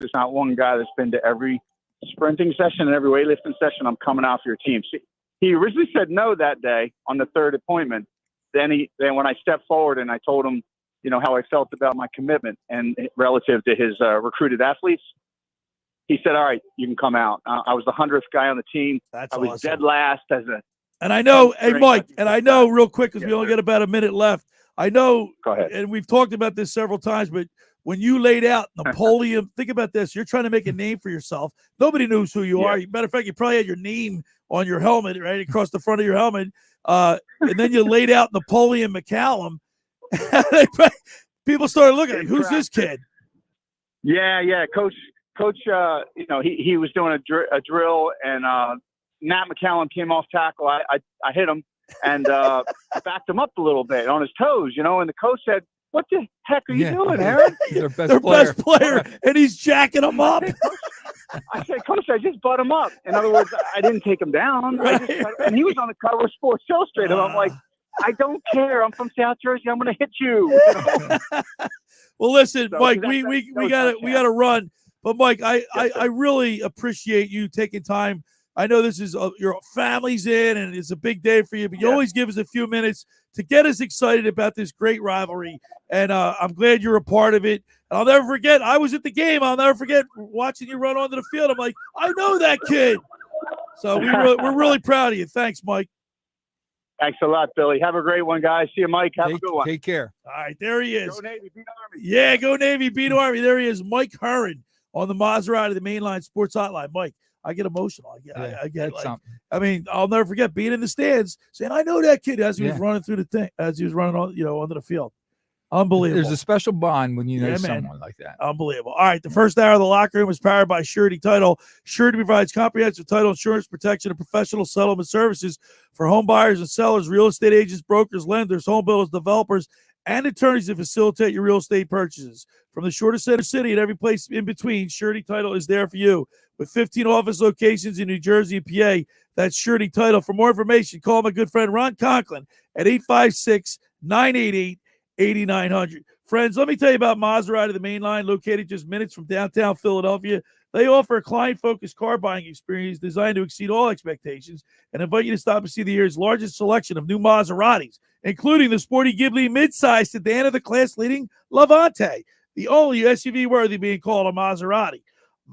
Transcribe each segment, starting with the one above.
there's not one guy that's been to every sprinting session and every weightlifting session. I'm coming out for your team. So he originally said no that day on the third appointment. Then when I stepped forward and I told him, how I felt about my commitment and relative to his recruited athletes, he said, all right, you can come out. I was the 100th guy on the team. That's I was awesome. dead last as a. And I know, hey, Mike, and I know real quick, because Yeah, we only got about a minute left. I know, Go ahead. and we've talked about this several times, but when you laid out Napoleon, think about this. You're trying to make a name for yourself. Nobody knows who you are. Matter of fact, you probably had your name on your helmet, right, across the front of your helmet. And then you laid out Napoleon McCallum. People started looking like, who's this kid? Yeah. Coach, he was doing a drill, and Matt McCallum came off tackle. I hit him and backed him up a little bit on his toes, and the coach said, what the heck are you doing, Aaron? Their best player, and he's jacking him up. I said, Coach, I just butt him up. In other words, I didn't take him down. Right. And he was on the cover of Sports Illustrated. I'm like, I don't care. I'm from South Jersey. I'm going to hit you. Well, listen, So, Mike, we got to run. But Mike, I really appreciate you taking time. I know this is your family's in, and it's a big day for you, but you always give us a few minutes to get us excited about this great rivalry. And I'm glad you're a part of it. And I'll never forget, I was at the game. I'll never forget watching you run onto the field. I'm like, I know that kid. So we're really proud of you. Thanks, Mike. Thanks a lot, Billy. Have a great one, guys. See you, Mike. Have a good one. Take care. All right, there he is. Go Navy, beat Army. Yeah, go Navy, beat Army. There he is, Mike Heron on the Maserati, the Mainline Sports Hotline. Mike, I get emotional. I get like, something. I mean, I'll never forget being in the stands saying, I know that kid, as he was running through the thing, as he was running on, onto the field. Unbelievable. There's a special bond when you know someone like that. Unbelievable. All right, the first hour of the locker room is powered by Surety Title. Surety provides comprehensive title insurance protection and professional settlement services for home buyers and sellers, real estate agents, brokers, lenders, home builders, developers, and attorneys to facilitate your real estate purchases. From the shortest center city and every place in between, Surety Title is there for you. With 15 office locations in New Jersey and PA, that's Surety Title. For more information, call my good friend Ron Conklin at 856-988-8900. Friends, let me tell you about Maserati, the main line, located just minutes from downtown Philadelphia. They offer a client-focused car buying experience designed to exceed all expectations and invite you to stop and see the year's largest selection of new Maseratis, including the sporty Ghibli midsize sedan of the class-leading Levante, the only SUV worthy being called a Maserati.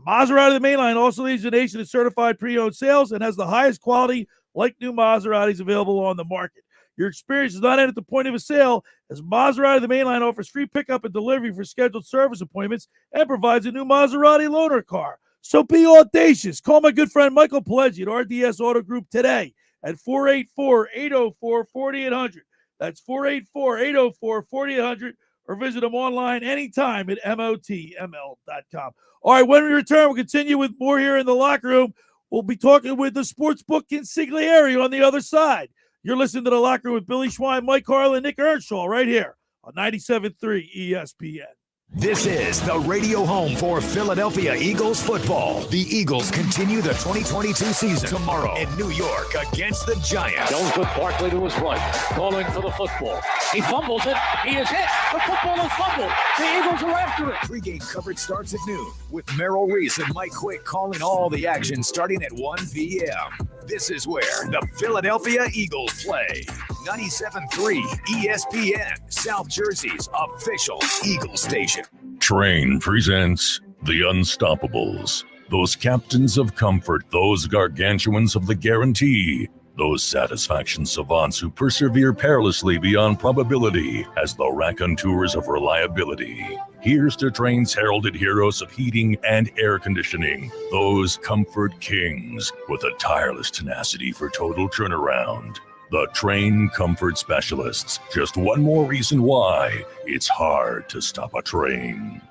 Maserati, the mainline, also leads the nation in certified pre-owned sales and has the highest quality, like new Maseratis available on the market. Your experience is not end at the point of a sale, as Maserati, the mainline, offers free pickup and delivery for scheduled service appointments and provides a new Maserati loaner car. So be audacious. Call my good friend Michael Pileggi at RDS Auto Group today at 484-804-4800. That's 484-804-4800, or visit them online anytime at motml.com. All right, when we return, we'll continue with more here in the locker room. We'll be talking with the sportsbook Consigliere on the other side. You're listening to The Locker Room with Billy Schwein, Mike Carlin, Nick Earnshaw, right here on 97.3 ESPN. This is the radio home for Philadelphia Eagles football. The Eagles continue the 2022 season tomorrow in New York against the Giants. Jones with Barkley to his right, calling for the football. He fumbles it. He is hit. The football is fumbled. The Eagles are after it. Pre-game coverage starts at noon with Merrill Reese and Mike Quick calling all the action starting at 1 p.m. This is where the Philadelphia Eagles play. 97.3 ESPN, South Jersey's official Eagles station. Train presents The Unstoppables. Those captains of comfort, those gargantuans of the guarantee, those satisfaction savants who persevere perilously beyond probability as the raconteurs of reliability. Here's to Train's heralded heroes of heating and air conditioning, those comfort kings with a tireless tenacity for total turnaround. The Train Comfort Specialists. Just one more reason why it's hard to stop a train.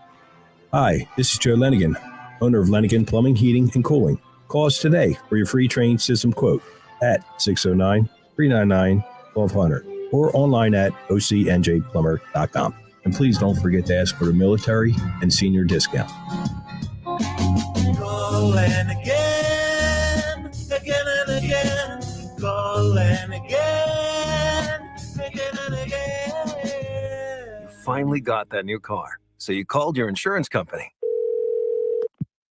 Hi, this is Joe Lenigan, owner of Lenigan Plumbing, Heating, and Cooling. Call us today for your free Train system quote at 609-399-1200 or online at ocnjplumber.com. And please don't forget to ask for the military and senior discount. Calling again, again and again. Calling again, again and again. You finally got that new car, so you called your insurance company.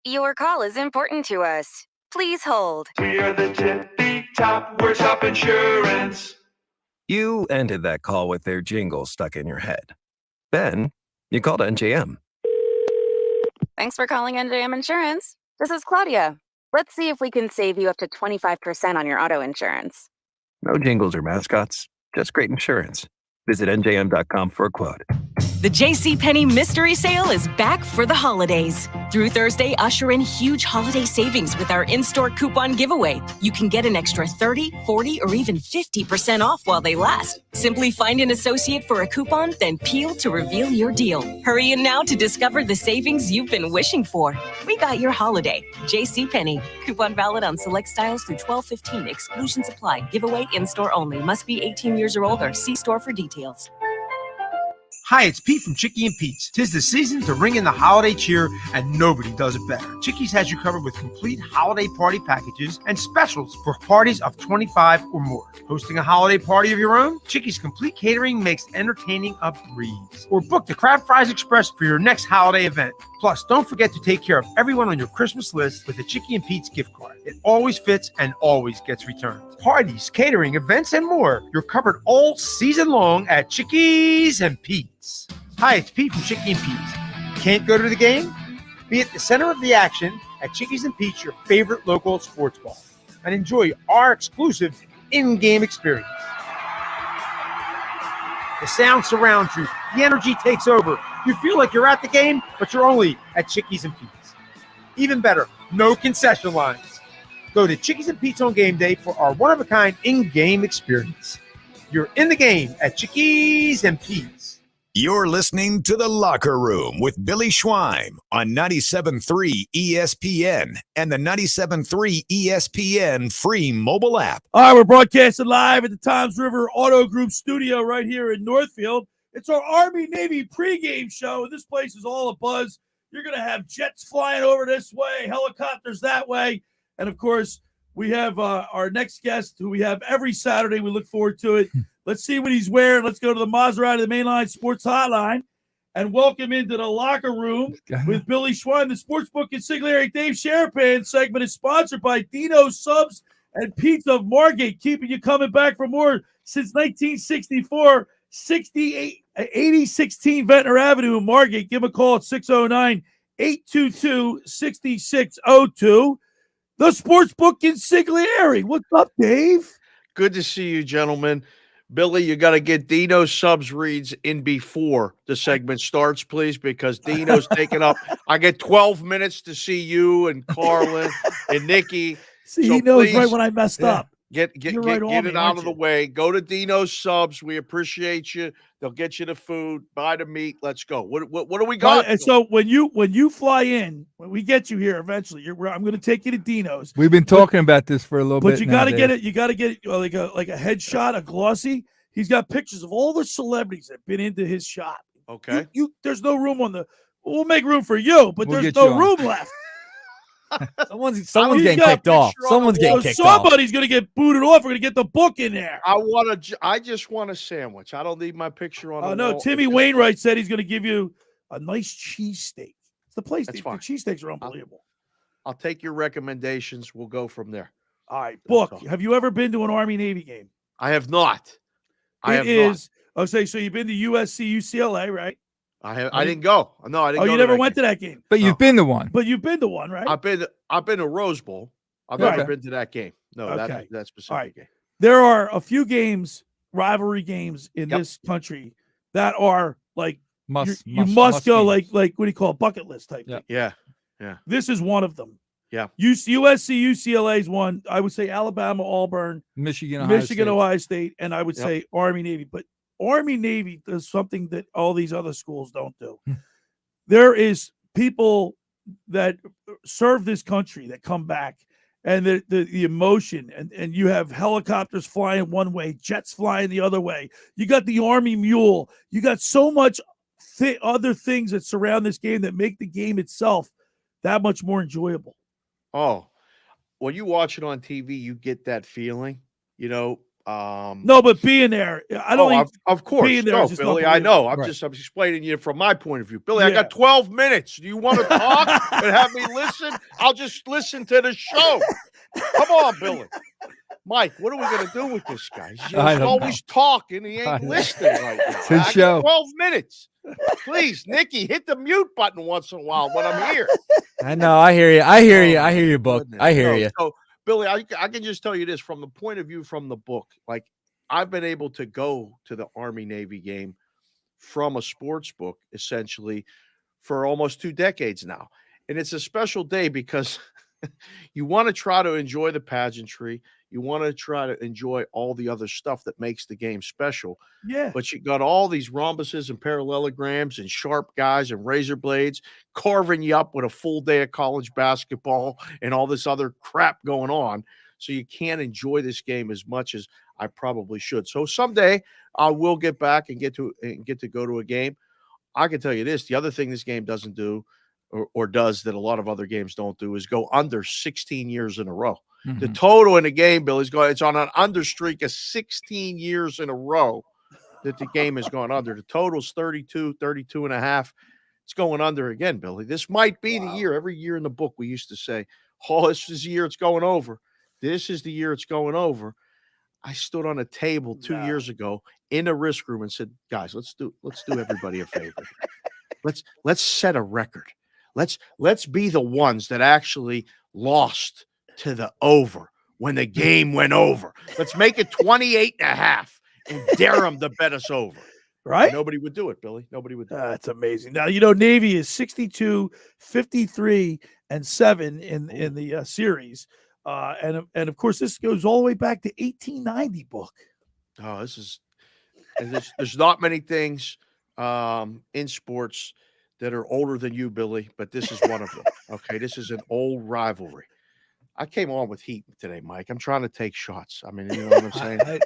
Your call is important to us. Please hold. We are the tippy top workshop insurance. You ended that call with their jingle stuck in your head. Then you called NJM. Thanks for calling NJM Insurance. This is Claudia. Let's see if we can save you up to 25% on your auto insurance. No jingles or mascots, just great insurance. Visit njm.com for a quote. The JCPenney Mystery Sale is back for the holidays. Through Thursday, usher in huge holiday savings with our in-store coupon giveaway. You can get an extra 30, 40, or even 50% off while they last. Simply find an associate for a coupon, then peel to reveal your deal. Hurry in now to discover the savings you've been wishing for. We got your holiday. JCPenney. Coupon valid on select styles through 12/15. Exclusions apply. Giveaway in-store only. Must be 18 years or older. See store for details. Hi, it's Pete from Chickie and Pete's. 'Tis the season to ring in the holiday cheer, and nobody does it better. Chickie's has you covered with complete holiday party packages and specials for parties of 25 or more. Hosting a holiday party of your own? Chickie's complete catering makes entertaining a breeze. Or book the Crab Fries Express for your next holiday event. Plus, don't forget to take care of everyone on your Christmas list with a Chickie and Pete's gift card. It always fits and always gets returned. Parties, catering, events, and more. You're covered all season long at Chickies and Pete's. Hi, it's Pete from Chickie and Pete's. Can't go to the game? Be at the center of the action at Chickies and Pete's, your favorite local sports bar, and enjoy our exclusive in-game experience. The sound surrounds you. The energy takes over. You feel like you're at the game, but you're only at Chickies and Pete's. Even better, no concession lines. Go to Chickies and Pete's on game day for our one-of-a-kind in-game experience. You're in the game at Chickies and Pete's. You're listening to The Locker Room with Billy Schweim on 97.3 ESPN and the 97.3 ESPN free mobile app. All right, we're broadcasting live at the Toms River Auto Group studio right here in Northfield. It's our Army-Navy pregame show, and this place is all abuzz. You're going to have jets flying over this way, helicopters that way, and, of course, we have our next guest who we have every Saturday. We look forward to it. Let's see what he's wearing. Let's go to the Maserati, the Mainline Sports Hotline, and welcome into the locker room with Billy Schwein. The Sportsbook Consigliere Dave Sharapan segment is sponsored by Dino Subs and Pizza of Margate, keeping you coming back for more since 1964. 8016 Ventnor Avenue in Margate. Give him a call at 609-822-6602. The Sportsbook Consigliere. What's up, Dave? Good to see you, gentlemen. Billy, you got to get Dino Subs reads in before the segment starts, please, because Dino's taking up. I get 12 minutes to see you and Carlin and Nikki. See, so he knows please, right when I messed up. Get it out of the way. Go to Dino Subs. We appreciate you. They'll get you the food, buy the meat. Let's go. What do we got? And so when you fly in, when we get you here eventually, I'm going to take you to Dino's. We've been talking about this for a little bit. But you got to get it. You got to get it like a headshot, a glossy. He's got pictures of all the celebrities that have been into his shop. Okay. There's no room on the. We'll make room for you, but there's no room left. Someone's getting kicked off. Someone's getting kicked off. Somebody's going to get booted off. We're going to get the book in there. I just want a sandwich. I don't need my picture on. No, Timmy Wainwright said he's going to give you a nice cheesesteak. It's the place. The cheesesteaks are unbelievable. I'll take your recommendations. We'll go from there. All right, book. Have you ever been to an Army-Navy game? I have not. So you've been to USC, UCLA, right? I didn't go. No, I didn't. You never went to that game. But you've been to one. But you've been to one, right? I've been to Rose Bowl. I've never been to that game. No, that specific game. There are a few games, rivalry games in this country that are like you must go like what do you call it, bucket list type thing. Yeah. This is one of them. Yeah. USC, UCLA is one. I would say Alabama, Auburn, Michigan, Ohio State, and I would say Army, Navy. But Army, Navy does something that all these other schools don't do. There is people that serve this country that come back, and the emotion, and you have helicopters flying one way, jets flying the other way. You got the Army Mule. You got so much other things that surround this game that make the game itself that much more enjoyable. Oh, when you watch it on TV, you get that feeling. You know, No, but being there, I don't think of course. being there No, is just Billy, I know. I'm unbelievable. just explaining you from my point of view. Billy, I Yeah. got 12 minutes. Do you want to talk and have me listen? I'll just listen to the show. Come on, Billy. Mike, what are we going to do with this guy? He's always talking. He ain't listening right now. It's his show. 12 minutes. Please, Nikki, hit the mute button once in a while when I'm here. I know. I hear you. I hear you. I hear you, book. I hear you. So, Billy, I can just tell you this from the point of view from the book. Like, I've been able to go to the Army-Navy game from a sports book, essentially, for almost 2 decades now. And it's a special day because you want to try to enjoy the pageantry. You want to try to enjoy all the other stuff that makes the game special. Yeah. But you got all these rhombuses and parallelograms and sharp guys and razor blades carving you up with a full day of college basketball and all this other crap going on. So you can't enjoy this game as much as I probably should. So someday I will get back and get to go to a game. I can tell you this, the other thing this game doesn't do or does that a lot of other games don't do is go under 16 years in a row. Mm-hmm. The total in the game, Bill, it's on an under streak of 16 years in a row that the game has gone under. The total's 32 and a half. It's going under again, Billy. This might be the year. Every year in the book, we used to say, oh, this is the year it's going over. This is the year it's going over. I stood on a table 2 years ago in a risk room and said, guys, let's do everybody a favor. Let's set a record. Let's be the ones that actually lost to the over when the game went over. Let's make it 28 and a half and dare them to bet us over. Right? And nobody would do it, Billy. Nobody would do it. That's amazing. Now, Navy is 62, 53, and 7 in the series. And of course, this goes all the way back to 1890 book. Oh, there's not many things in sports that are older than you, Billy, but this is one of them. Okay, this is an old rivalry. I came on with heat today, Mike. I'm trying to take shots. I mean, you know what I'm saying?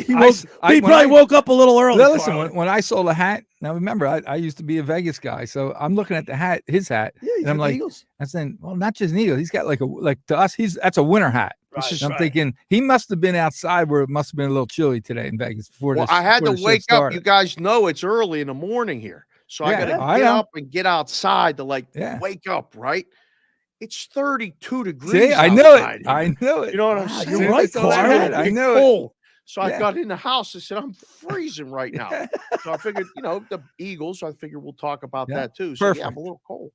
He probably woke up a little early. Well, listen, when I saw the hat, now remember, I used to be a Vegas guy, so I'm looking at the hat, his hat, and I'm like, I'm saying, well, not just an Eagle. He's got like to us, that's a winter hat. Right, I'm thinking he must have been outside where it must have been a little chilly today in Vegas before this. I had to before the wake shift up. started. You guys know it's early in the morning here. So I got to get up and get outside to wake up, right? It's 32 degrees. See, I know it. I know it. You know what I'm saying? You're right, Carlin. I know it. So I got in the house and said, I'm freezing right now. So I figured, the Eagles, I figured we'll talk about that too. So Perfect. I'm a little cold.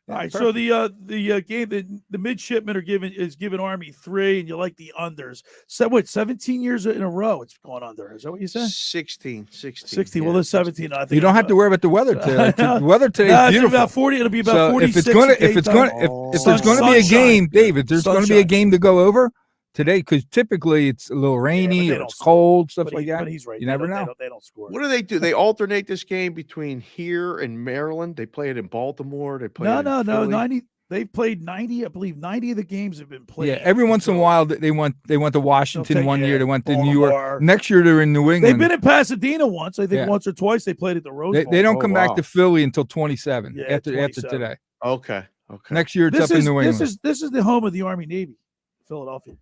All right, so the game the midshipmen is giving Army 3, and you like the unders. So 17 years in a row it's gone under. Is that what you said? 16. 16. Well, there's 17. I think You don't have to worry about the weather today. The weather today is beautiful. About 40. It'll be about 46. If there's going to be a game, David, there's going to be a game to go over today because typically it's a little rainy or it's cold, stuff like that. But he's right. You never know. They don't score. What do they do? They alternate this game between here and Maryland. They play it in Baltimore. They play No. Philly. 90. They've played 90. I believe 90 of the games have been played. Yeah, every once in a while they went to Washington one year. They went to New York. Baltimore. Next year they're in New England. They've been in Pasadena once. I think once or twice they played at the Rose Bowl. They don't come back to Philly until 27 after 27. today. Okay. Next year it's up in New England. This is the home of the Army Navy, Philadelphia.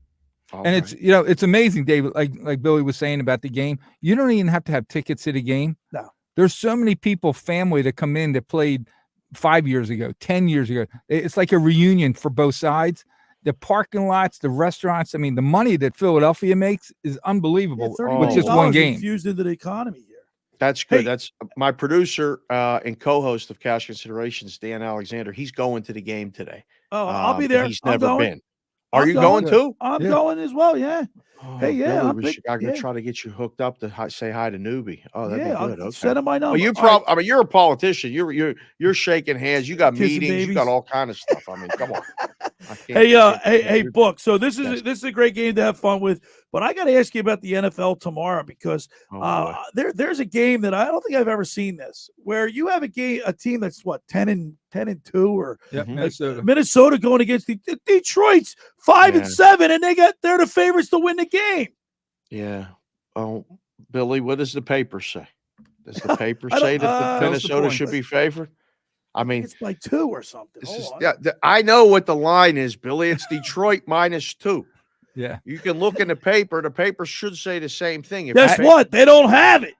And it's it's amazing, David. Like Billy was saying about the game, you don't even have to have tickets to the game. No, there's so many people, family that come in that played 5 years ago, 10 years ago. It's like a reunion for both sides. The parking lots, the restaurants. I mean, the money that Philadelphia makes is unbelievable with just one game. Infused into the economy here. That's good. That's my producer and co-host of Cash Considerations, Dan Alexander. He's going to the game today. Oh, I'll be there. He's never been. Are you going too? I'm going as well. Yeah. Oh, hey, yeah. Billy, I'm gonna try to get you hooked up to say hi to Newbie. Oh, that'd be good. I'll send him my number. Well, I mean, you're a politician. You're shaking hands. You got meetings. You got all kind of stuff. I mean, come on. Hey, Book. So this is a great game to have fun with. But I got to ask you about the NFL tomorrow because there's a game that I don't think I've ever seen this where you have a team that's 10-2 or Minnesota going against the Detroit's 5-7 and they're the favorites to win the game. Yeah. Oh, Billy, what does the paper say? Does the paper say that Minnesota should be favored? I mean, it's by 2 or something. I know what the line is, Billy. It's Detroit -2. Yeah. You can look in the paper. The paper should say the same thing. Guess what? They don't have it.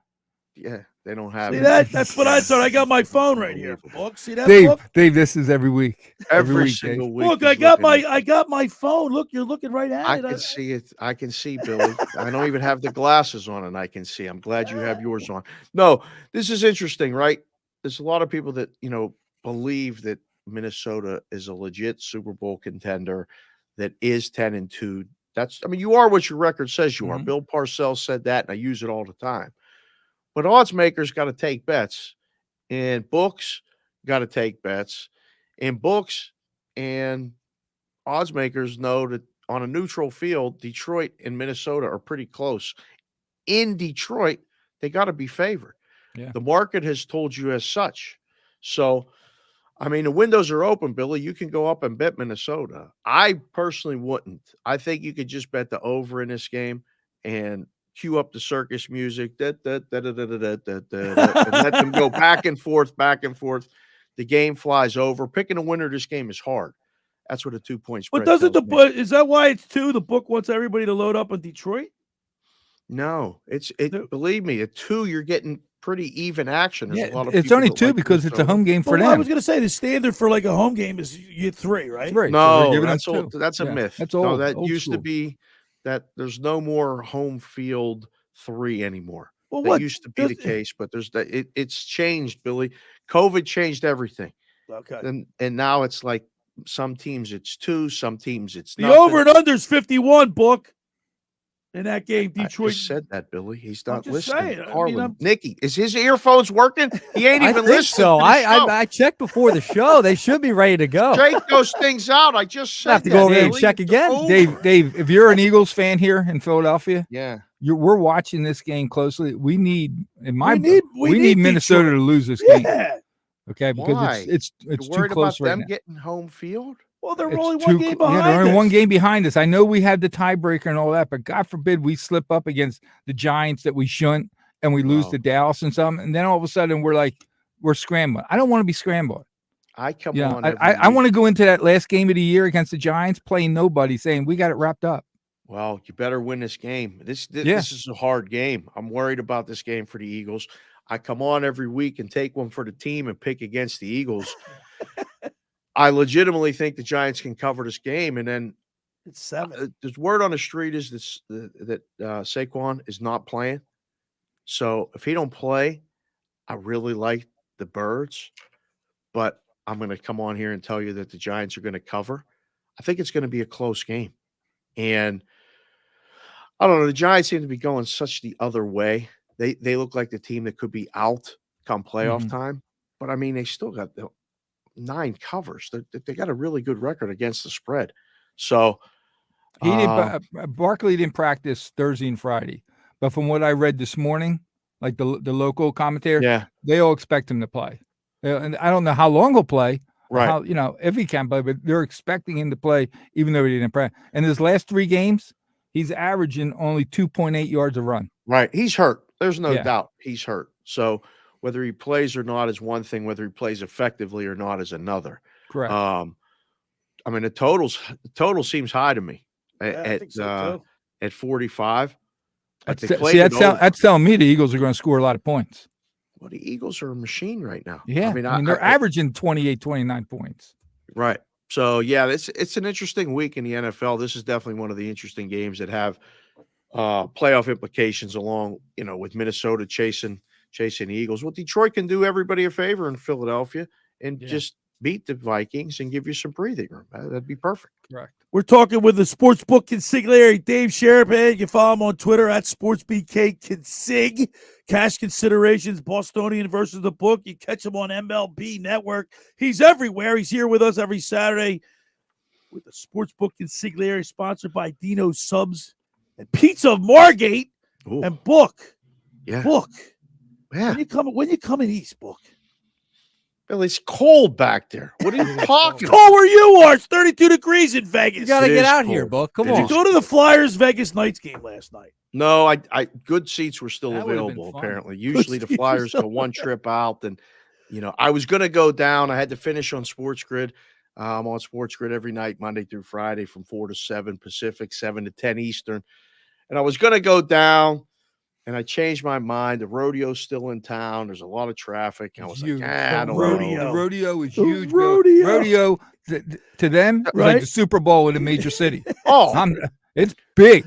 Yeah, they don't have See it. that? That's what I thought. I got my phone right here. Book. See that, Dave, book? Dave, this is every week. Every week, single Dave. week. Look, he's I got my phone. Look, you're looking right at I it. can see it. I can see, Billy. I don't even have the glasses on, and I can see. I'm glad you have yours on. No, this is interesting, right? There's a lot of people that believe that Minnesota is a legit Super Bowl contender that is 10-2. You are what your record says you are. Bill Parcells said that, and I use it all the time. But odds makers got to take bets, and books got to take bets, and books and odds makers know that on a neutral field, Detroit and Minnesota are pretty close. In Detroit, they got to be favored. Yeah. The market has told you as such. So, the windows are open, Billy. You can go up and bet Minnesota. I personally wouldn't. I think you could just bet the over in this game and cue up the circus music, and let them go back and forth, back and forth. The game flies over. Picking a winner of this game is hard. That's what a 2-point spread. But doesn't is that why it's 2? The book wants everybody to load up on Detroit? No, believe me, at 2, you're getting pretty even action. There's a lot of it's people only that 2 like because it's a Minnesota. home game for them. I was going to say the standard for like a home game is you get 3, right? 3. No, So that's old. That's a myth. That's No, old. that old used to school. be that there's no more home field 3 anymore. Well, that what used to be the case, but it's changed, Billy. COVID changed everything. Okay. And now it's like some teams it's 2, some teams it's The nothing. over and under is 51, book. In that game, I Detroit just said that, Billy. He's not just listening. saying. Carlin, Nikki, is his earphones working? He ain't I even think listening. so. to the show. I checked before the show. They should be ready to go. Take those things out. I just said I have to go over there and Billy. check again. Over. Dave, if you're an Eagles fan here in Philadelphia, Yeah. we're watching this game closely. We need we need Minnesota Detroit. to lose this game. Yeah. Okay, because Why? it's You're too worried close about right them now. getting home field? Well, they're It's only too one game cl- behind they're only us. one game behind us. I know we had the tiebreaker and all that, but God forbid we slip up against the Giants that we shouldn't, and we lose to Dallas and something, and then all of a sudden we're scrambling. I don't want to be scrambling. I come Yeah, on. I want to go into that last game of the year against the Giants playing nobody, saying we got it wrapped up. Well, you better win this game. This is a hard game. I'm worried about this game for the Eagles. I come on every week and take one for the team and pick against the Eagles. I legitimately think the Giants can cover this game, and then It's 7. there's word on the street is that Saquon is not playing. So if he don't play, I really like the Birds, but I'm going to come on here and tell you that the Giants are going to cover. I think it's going to be a close game, and I don't know. The Giants seem to be going such the other way. They look like the team that could be out come playoff time, but they still got 9 covers. They got a really good record against the spread. So He didn't. Barkley didn't practice Thursday and Friday, but from what I read this morning, like the local commentator, they all expect him to play. And I don't know how long he'll play, right? If he can play, but they're expecting him to play, even though he didn't practice. And his last 3 games, he's averaging only 2.8 yards a run. Right, he's hurt. There's no doubt he's hurt. So whether he plays or not is one thing. Whether he plays effectively or not is another. Correct. The total seems high to me I think so, at 45. But That's telling me the Eagles are going to score a lot of points. Well, the Eagles are a machine right now. Yeah, they're averaging 28, 29 points. Right. So it's an interesting week in the NFL. This is definitely one of the interesting games that have playoff implications along, with Minnesota chasing the Eagles. Well, Detroit can do everybody a favor in Philadelphia and just beat the Vikings and give you some breathing room. That'd be perfect. Correct. We're talking with the sportsbook consigliere, Dave Sharapan. You can follow him on Twitter at SportsBKConsig. Cash considerations, Bostonian versus the book. You catch him on MLB Network. He's everywhere. He's here with us every Saturday with the sportsbook consigliere, sponsored by Dino Subs and Pizza of Margate. Ooh. And Book. Yeah. Book. Yeah. When you coming east, Book? Bill, it's cold back there. What are you talking about? Cold where you are. It's 32 degrees in Vegas. You got to get out here, Book. Come Did on. you go to the Flyers Vegas Knights game last night? No, I good seats were still That would've been available, fun. apparently. Usually the seats were Flyers still go one trip out, and I was gonna go down. I had to finish on Sports Grid. I'm on Sports Grid every night, Monday through Friday, from 4 to 7 Pacific, 7 to 10 Eastern. And I was going to go down, and I changed my mind. The rodeo's still in town. There's a lot of traffic. And I was like, I don't know. The rodeo is The huge. Bill. Rodeo to them is like the Super Bowl in a major city. It's big.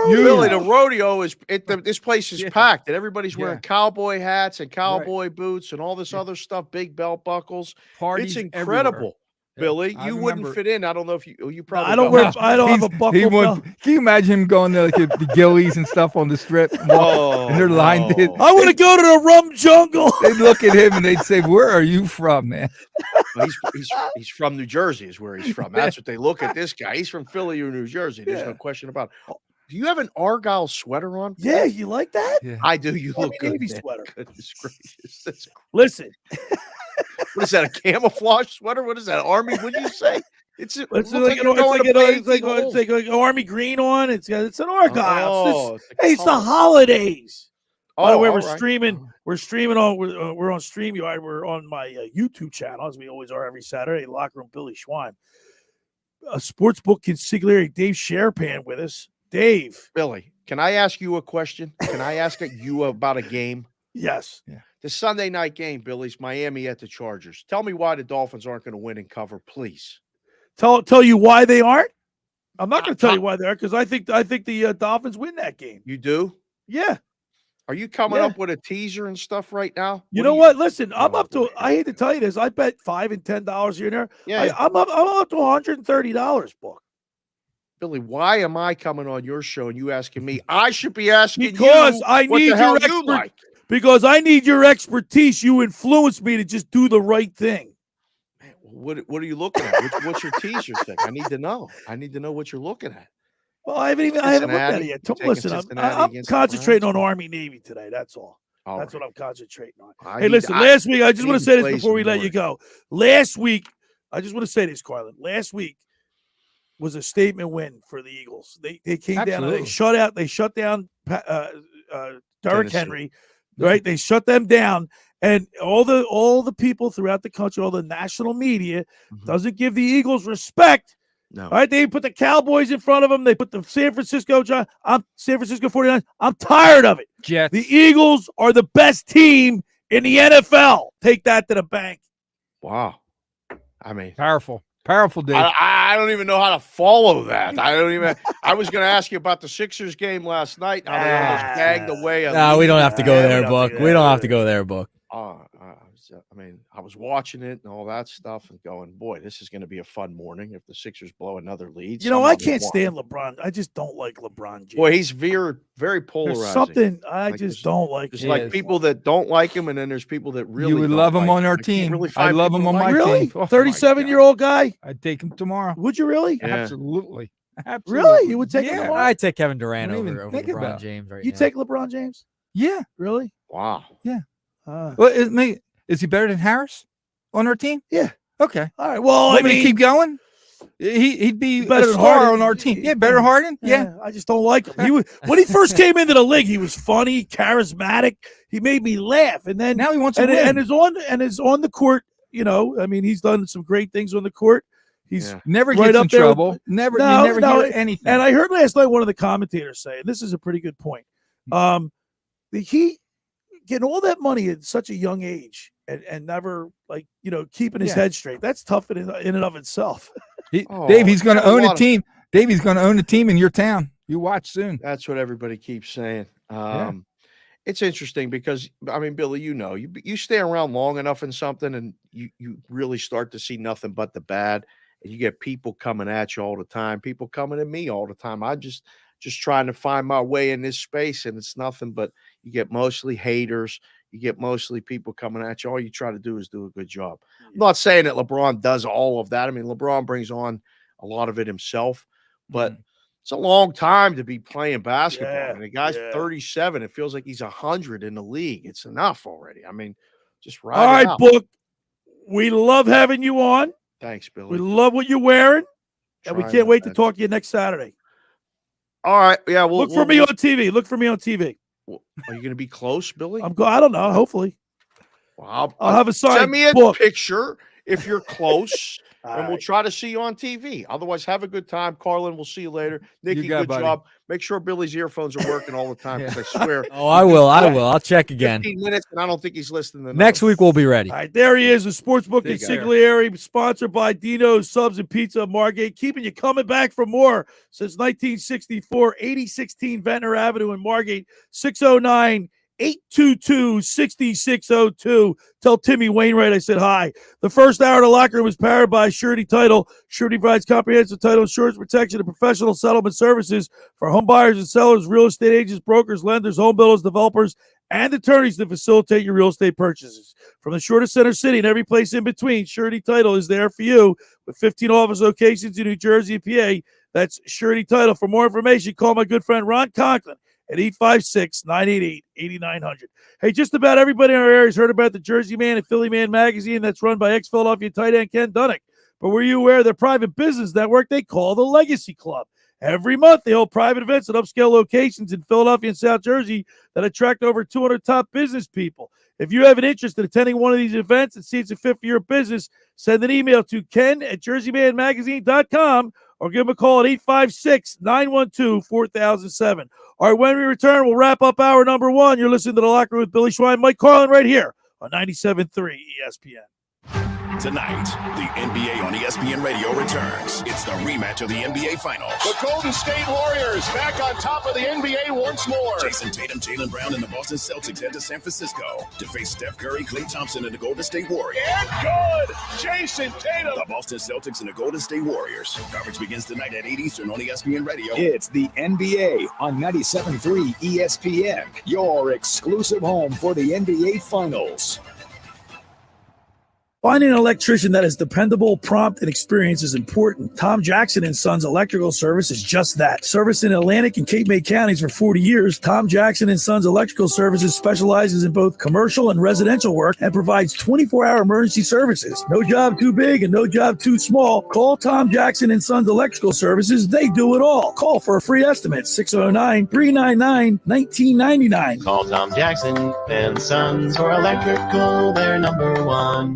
Really, the rodeo is this place is packed, and everybody's wearing cowboy hats and cowboy boots and all this other stuff, big belt buckles. Parties It's incredible. everywhere. Billy, I you remember- wouldn't fit in. I don't know if you probably I don't have a buckle belt. Can you imagine him going there like the Gillies and stuff on the strip? And they're lined in. I want to go to the rum jungle. They'd look at him and they'd say, "Where are you from, man?" He's from New Jersey, is where he's from. That's what they look at this guy. He's from Philly or New Jersey. There's no question about it. Do you have an Argyle sweater on? Yeah, you like that? Yeah. I do. You look good. Navy man. sweater. Goodness gracious. That's Listen, what is that? A camouflage sweater? What is that? Army? What'd you say? It's it's looks like you're going to bathe it's like an army green on. It's an Argyle. Oh, It's the holidays. By the way, all we're right. streaming. We're streaming on. We're on StreamYard. We're on my YouTube channel, as we always are every Saturday. Locker Room Billy Schwein, a sportsbook consigliere, Dave Sharapan, with us. Dave, Billy, can I ask you a question? Can I ask you about a game? Yes. Yeah. The Sunday night game, Billy's Miami at the Chargers. Tell me why the Dolphins aren't going to win and cover, please. Tell you why they aren't. I'm not going to tell you why they are, because I think the Dolphins win that game. You do? Yeah. Are you coming up with a teaser and stuff right now? You know what? Listen, I'm up to. I hate to tell you this. I bet $5 and $10 here and there. Yeah. I'm up to $130, book. Billy, why am I coming on your show and you asking me? I should be asking Because you I what need the hell your you like. Because I need your expertise. You influence me to just do the right thing. What are you looking at? What's your teaser thing? I need to know. I need to know what you're looking at. Well, I haven't looked at it yet. Listen, I'm concentrating on Army Navy today. That's all. That's what I'm concentrating on. Hey, listen, last week, I just want to say this before we let you go. Last week, I just want to say this, Carlin. Last week was a statement win for the Eagles. They came down and they shut down Derrick Henry, right? They shut them down. And all the people throughout the country, all the national media doesn't give the Eagles respect. No. All right, they put the Cowboys in front of them. They put the San Francisco 49ers. I'm tired of it. Jets. The Eagles are the best team in the NFL. Take that to the bank. Wow. I mean, powerful, Dave. I don't even know how to follow that. I was going to ask you about the Sixers game last night. How they almost bagged away. No, we don't have to go there, Buck. We don't have to go there, Buck. I was watching it and all that stuff and going, boy, this is going to be a fun morning if the Sixers blow another lead. You know, I can't stand LeBron. I just don't like LeBron James. Boy, he's very polarizing. There's something I just don't like. There's like people that don't like him, and then there's people that really You would don't love him like on our team. Really I love him on my really? team. Oh, 37-year-old guy? I'd take him tomorrow. Would you really? Yeah. Absolutely. Really? You would take him tomorrow? I'd take Kevin Durant Don't even over think LeBron about it. James right You now. take LeBron James? Yeah. Really? Wow. Yeah. Uh, Is he better than Harris on our team? Yeah. Okay. All right. Well, Want me to keep going? He'd be better a than star Harden. on our team. Yeah, better than Harden. Yeah. I just don't like him. He was when he first came into the league. He was funny, charismatic. He made me laugh, and then now he wants to win. and is on the court. You know, I mean, he's done some great things on the court. He's never right gets up in there trouble. with- You never hear anything. And I heard last night one of the commentators say, and this is a pretty good point. He getting all that money at such a young age and never keeping his head straight. That's tough in and of itself. Dave, he's going to own a team. Dave, he's going to own a team in your town. You watch soon. That's what everybody keeps saying. It's interesting because, I mean, Billy, you stay around long enough in something and you really start to see nothing but the bad. And you get people coming at you all the time, people coming at me all the time. I just trying to find my way in this space, and it's nothing but you get mostly haters. You get mostly people coming at you. All you try to do is do a good job. I'm not saying that LeBron does all of that. I mean, LeBron brings on a lot of it himself, but it's a long time to be playing basketball. Yeah, and the guy's 37. It feels like he's 100 in the league. It's enough already. I mean, just ride All it right, out. Book. We love having you on. Thanks, Billy. We love what you're wearing, and we Trying can't my wait to best. talk to you next Saturday. All right. Yeah. Look for me on TV. Look for me on TV. Are you going to be close, Billy? I don't know. Hopefully. Well, I'll have a sign. Send me a book. picture if you're close. and we'll try to see you on TV. Otherwise, have a good time. Carlin, we'll see you later. Nikki, got it, good buddy. job. Make sure Billy's earphones are working all the time, because I swear. Oh, I will. I'll check again. 15 minutes, and I don't think he's listening to Next week we'll be ready. All right, there he is, the Sportsbook Take care. Consigliere, sponsored by Dino Subs and Pizza of Margate, keeping you coming back for more since 1964, 8016 Ventnor Avenue in Margate, 609-822-6602. Tell Timmy Wainwright I said hi. The first hour of the locker room is powered by Surety Title. Surety provides comprehensive title insurance protection and professional settlement services for home buyers and sellers, real estate agents, brokers, lenders, home builders, developers, and attorneys to facilitate your real estate purchases. From the shortest center city and every place in between, Surety Title is there for you with 15 office locations in New Jersey and PA. That's Surety Title. For more information, call my good friend Ron Conklin at 856-988-8900. Hey, just about everybody in our area has heard about the Jersey Man and Philly Man magazine that's run by ex-Philadelphia tight end Ken Dunnick. But were you aware of their private business network they call the Legacy Club? Every month, they hold private events at upscale locations in Philadelphia and South Jersey that attract over 200 top business people. If you have an interest in attending one of these events and see it's a fit for your business, send an email to ken@jerseymanmagazine.com or give him a call at 856-912-4007. All right, when we return, we'll wrap up hour number one. You're listening to The Locker Room with Billy Schwein, Mike Carlin, right here on 97.3 ESPN. Tonight, the NBA on ESPN Radio returns. It's the rematch of the NBA Finals. The Golden State Warriors back on top of the NBA once more. Jason Tatum, Jaylen Brown, and the Boston Celtics head to San Francisco to face Steph Curry, Klay Thompson, and the Golden State Warriors. And good! Jason Tatum! The Boston Celtics and the Golden State Warriors. Coverage begins tonight at 8 Eastern on ESPN Radio. It's the NBA on 97.3 ESPN, your exclusive home for the NBA Finals. Finding an electrician that is dependable, prompt, and experienced is important. Tom Jackson & Sons Electrical Service is just that. Service in Atlantic and Cape May counties for 40 years, Tom Jackson & Sons Electrical Services specializes in both commercial and residential work and provides 24-hour emergency services. No job too big and no job too small. Call Tom Jackson & Sons Electrical Services. They do it all. Call for a free estimate, 609-399-1999. Call Tom Jackson & Sons for electrical, they're number one.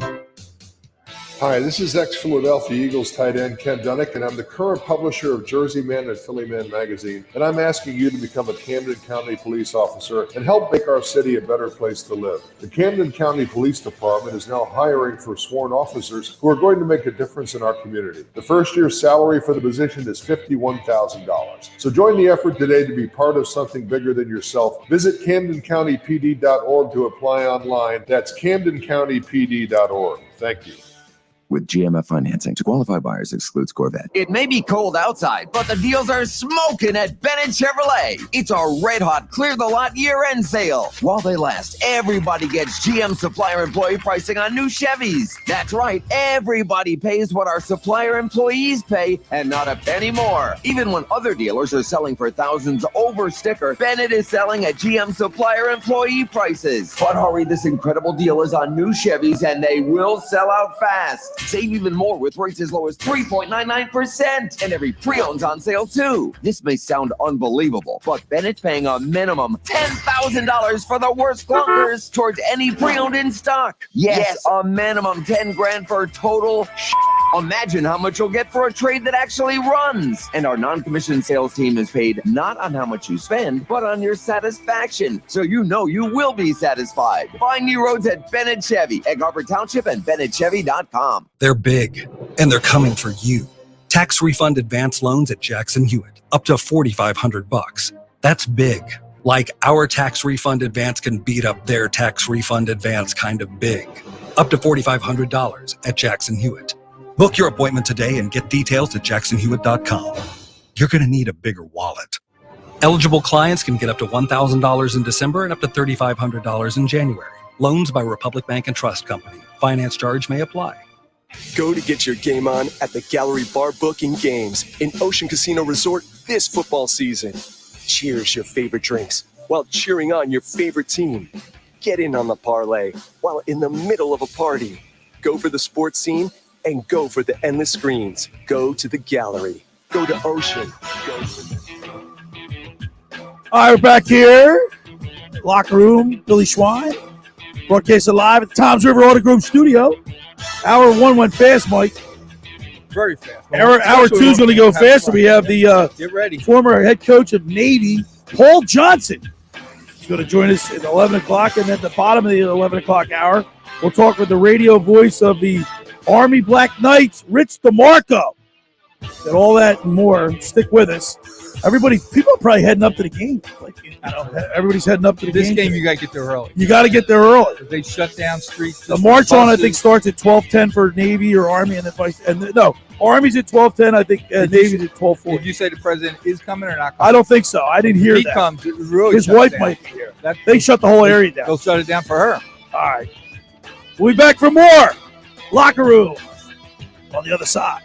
Hi, this is ex-Philadelphia Eagles tight end Ken Dunnick, and I'm the current publisher of Jersey Man and Philly Man magazine, and I'm asking you to become a Camden County police officer and help make our city a better place to live. The Camden County Police Department is now hiring for sworn officers who are going to make a difference in our community. The first year's salary for the position is $51,000. So join the effort today to be part of something bigger than yourself. Visit CamdenCountyPD.org to apply online. That's CamdenCountyPD.org. Thank you. With GMF financing, to qualify buyers excludes Corvette. It may be cold outside, but the deals are smoking at Bennett Chevrolet. It's a red-hot clear-the-lot year-end sale. While they last, everybody gets GM supplier employee pricing on new Chevys. That's right, everybody pays what our supplier employees pay and not a penny more. Even when other dealers are selling for thousands over sticker, Bennett is selling at GM supplier employee prices. But hurry, this incredible deal is on new Chevys and they will sell out fast. Save even more with rates as low as 3.99%. And every pre-owned's on sale too. This may sound unbelievable, but Bennett's paying a minimum $10,000 for the worst clunkers towards any pre-owned in stock. Yes, a minimum 10 grand for total. Imagine how much you'll get for a trade that actually runs. And our non-commissioned sales team is paid not on how much you spend, but on your satisfaction. So you know you will be satisfied. Find new roads at Bennett Chevy, Egg Harbor Township, and BennettChevy.com. They're big, and they're coming for you. Tax refund advance loans at Jackson Hewitt, up to $4,500. That's big. Like our tax refund advance can beat up their tax refund advance kind of big. Up to $4,500 at Jackson Hewitt. Book your appointment today and get details at jacksonhewitt.com. You're going to need a bigger wallet. Eligible clients can get up to $1,000 in December and up to $3,500 in January. Loans by Republic Bank and Trust Company. Finance charge may apply. Go to get your game on at the Gallery Bar Booking Games in Ocean Casino Resort this football season. Cheers your favorite drinks while cheering on your favorite team. Get in on the parlay while in the middle of a party. Go for the sports scene and go for the endless screens. Go to the Gallery. Go to Ocean. Go to the... All right, we're back here. Locker room, Billy Schwein. Broadcasting live at the Toms River Auto Group studio. Hour one went fast, Mike. very fast. Hour 2 is going to go faster. We have the Get ready. former head coach of Navy, Paul Johnson. He's going to join us at 11 o'clock, and at the bottom of the 11 o'clock hour, we'll talk with the radio voice of the Army Black Knights, Rich DeMarco. And all that and more. Stick with us. People are probably heading up to the game. Everybody's heading up to the game. This game, you got to get there early. You got to get there early. They shut down streets. The march on, I think, starts at 12:10 for Navy or Army, and no, Army's at 12:10. I think Navy's at 12:40. Did you say the president is coming or not coming? I don't think so. I didn't hear if he that. comes, it really his shuts wife down. might be here. They shut the whole area down. They'll shut it down for her. All right. We'll be back for more Locker Room on the other side.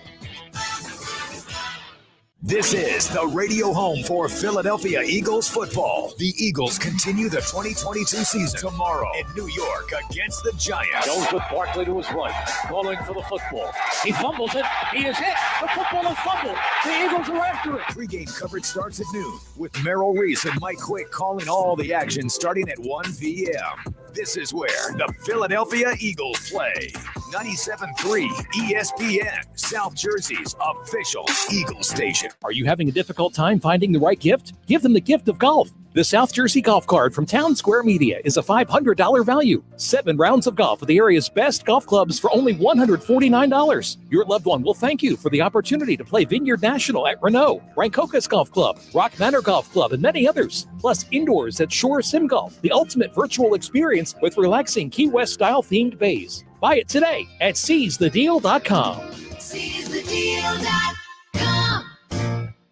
This is the radio home for Philadelphia Eagles football. The Eagles continue the 2022 season tomorrow in New York against the Giants. Goes with Barkley to his right, calling for the football. He fumbles it. He is hit. The football is fumbled. The Eagles are after it. Pre-game coverage starts at noon with Merrill Reese and Mike Quick calling all the action starting at 1 p.m. This is where the Philadelphia Eagles play. 97.3 ESPN, South Jersey's official Eagles station. Are you having a difficult time finding the right gift? Give them the gift of golf. The South Jersey Golf Card from Town Square Media is a $500 value. 7 rounds of golf with the area's best golf clubs for only $149. Your loved one will thank you for the opportunity to play Vineyard National at Renault, Rancocas Golf Club, Rock Manor Golf Club, and many others. Plus indoors at Shore Sim Golf, the ultimate virtual experience with relaxing Key West style themed bays. Buy it today at seizethedeal.com. SeizeTheDeal.com.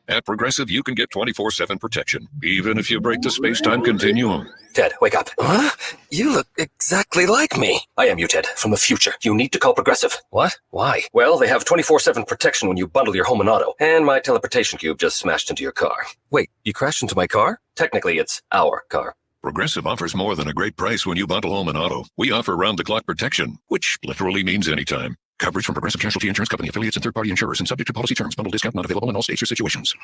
At Progressive, you can get 24/7 protection, even if you break the space-time continuum. Ted, wake up. Huh? You look exactly like me. I am you, Ted, from the future. You need to call Progressive. What? Why? Well, they have 24/7 protection when you bundle your home and auto. And my teleportation cube just smashed into your car. Wait, you crashed into my car? Technically, it's our car. Progressive offers more than a great price when you bundle home and auto. We offer round-the-clock protection, which literally means anytime. Coverage from Progressive Casualty Insurance Company, affiliates, and third-party insurers, and subject to policy terms. Bundle discount not available in all states or situations.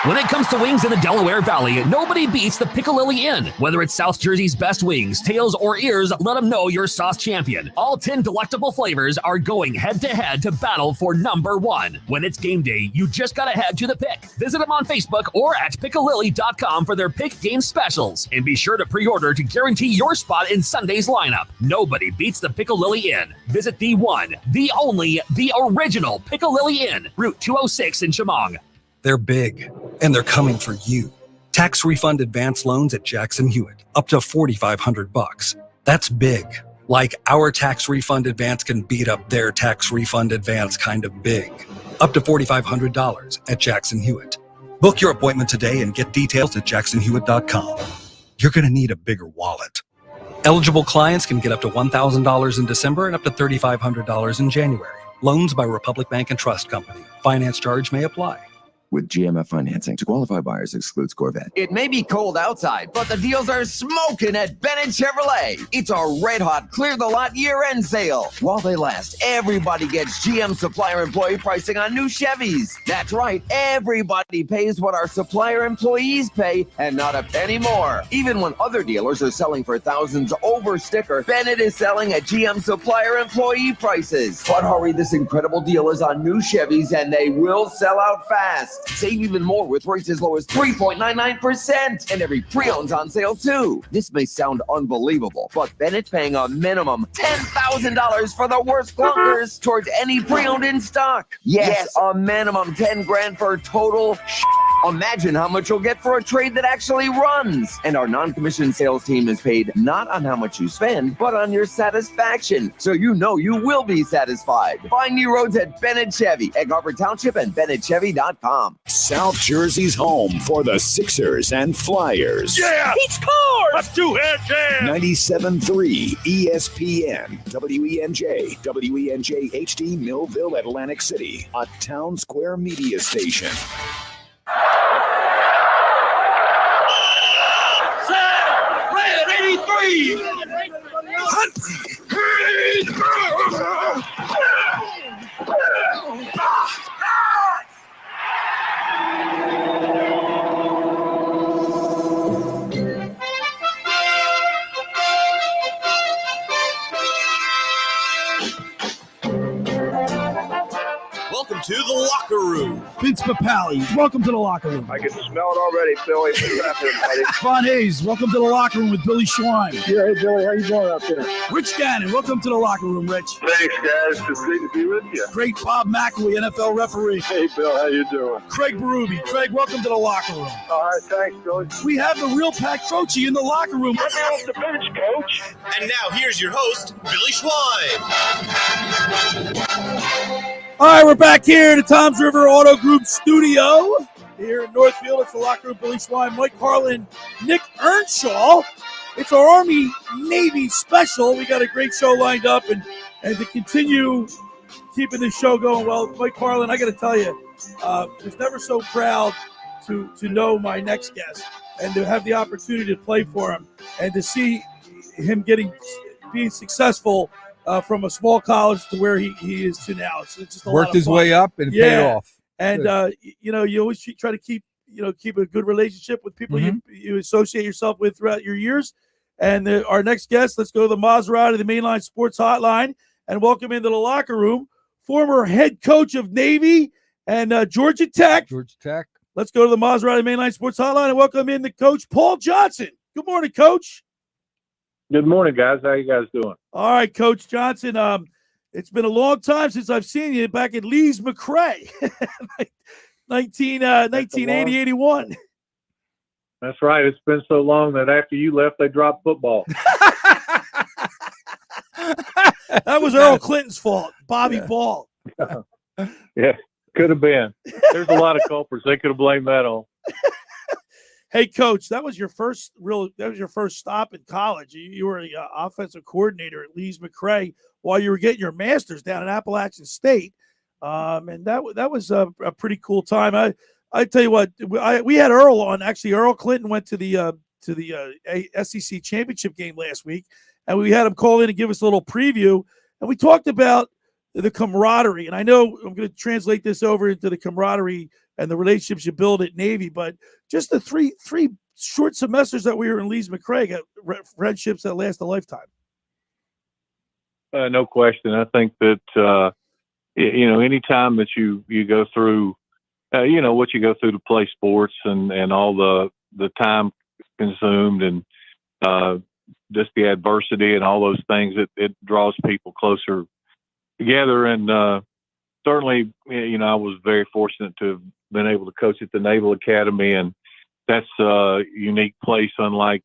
When it comes to wings in the Delaware Valley, nobody beats the Piccalilli Inn. Whether it's South Jersey's best wings, tails, or ears, let them know you're sauce champion. All 10 delectable flavors are going head-to-head to battle for number 1. When it's game day, you just gotta head to the Pick. Visit them on Facebook or at piccalilli.com for their Pick game specials. And be sure to pre-order to guarantee your spot in Sunday's lineup. Nobody beats the Piccalilli Inn. Visit the one, the only, the original Piccalilli Inn, Route 206 in Chemong. They're big, and they're coming for you. Tax refund advance loans at Jackson Hewitt, up to $4,500. That's big. Like our tax refund advance can beat up their tax refund advance kind of big. Up to $4,500 at Jackson Hewitt. Book your appointment today and get details at jacksonhewitt.com. You're going to need a bigger wallet. Eligible clients can get up to $1,000 in December and up to $3,500 in January. Loans by Republic Bank and Trust Company. Finance charge may apply. With GMF financing, to qualify buyers excludes Corvette. It may be cold outside, but the deals are smoking at Bennett Chevrolet. It's our red-hot clear-the-lot year-end sale. While they last, everybody gets GM supplier employee pricing on new Chevys. That's right, everybody pays what our supplier employees pay and not a penny more. Even when other dealers are selling for thousands over sticker, Bennett is selling at GM supplier employee prices. But hurry, this incredible deal is on new Chevys and they will sell out fast. Save even more with rates as low as 3.99%. And every pre-owned's on sale too. This may sound unbelievable, but Bennett's paying a minimum $10,000 for the worst clunkers towards any pre-owned in stock. Yes, a minimum 10 grand for total Imagine how much you'll get for a trade that actually runs. And our non-commissioned sales team is paid not on how much you spend, but on your satisfaction. So you know you will be satisfied. Find new roads at Bennett Chevy, Egg Harbor Township, and BennettChevy.com. South Jersey's home for the Sixers and Flyers. Yeah! He scores! Let's do it, yeah! 97.3 ESPN, WENJ, WENJ HD, Millville, Atlantic City, a Town Square media station. Red 83! to the locker room. Vince Papali, welcome to the locker room. I can smell it already, Billy. What's happening, buddy? Von Hayes, welcome to the locker room with Billy Schwein. Yeah, hey, Billy, how you doing out there? Rich Gannon, welcome to the locker room, Rich. Thanks, guys. It's great to be with you. Great Bob McElwee, NFL referee. Hey, Bill, how you doing? Craig Berube. Craig, welcome to the locker room. All right, thanks, Billy. We have the real Pat Croce in the locker room. Let me off the bench, Coach. And now here's your host, Billy Schwein. All right, we're back here in the Toms River Auto Group studio here in Northfield. It's the locker room. Billy Schwein, Mike Carlin, Nick Earnshaw. It's our Army-Navy special. We got a great show lined up, and to continue keeping this show going well, Mike Carlin, I got to tell you, I was never so proud to know my next guest and to have the opportunity to play for him and to see him being successsul from a small college to where he is to now. It's just a lot Worked of his fun. way up and paid off. And you always try to keep a good relationship with people you associate yourself with throughout your years. And our next guest, let's go to the Maserati, the Mainline Sports Hotline, and welcome into the locker room, former head coach of Navy and Georgia Tech. Georgia Tech. Let's go to the Maserati Mainline Sports Hotline and welcome in the coach, Paul Johnson. Good morning, Coach. Good morning, guys. How you guys doing? All right, Coach Johnson. It's been a long time since I've seen you back at Lee's McRae, 1980, 81. That's right. It's been so long that after you left, they dropped football. That was Earl Clinton's fault. Bobby Ball. Yeah, could have been. There's a lot of culprits. They could have blamed that on. Hey, Coach, that was your first stop in college. You were the offensive coordinator at Lee's McRae while you were getting your master's down at Appalachian State, and that was a pretty cool time. I tell you what, we had Earl on. Actually, Earl Clinton went to the SEC championship game last week, and we had him call in and give us a little preview. And we talked about the camaraderie. And I know I'm going to translate this over into the camaraderie and the relationships you build at Navy, but just the three short semesters that we were in Lee's McRae got friendships that last a lifetime. No question. I think that anytime that you go through, what you go through to play sports and all the time consumed and just the adversity and all those things, it draws people closer together. And certainly, I was very fortunate to have been able to coach at the Naval Academy, and that's a unique place unlike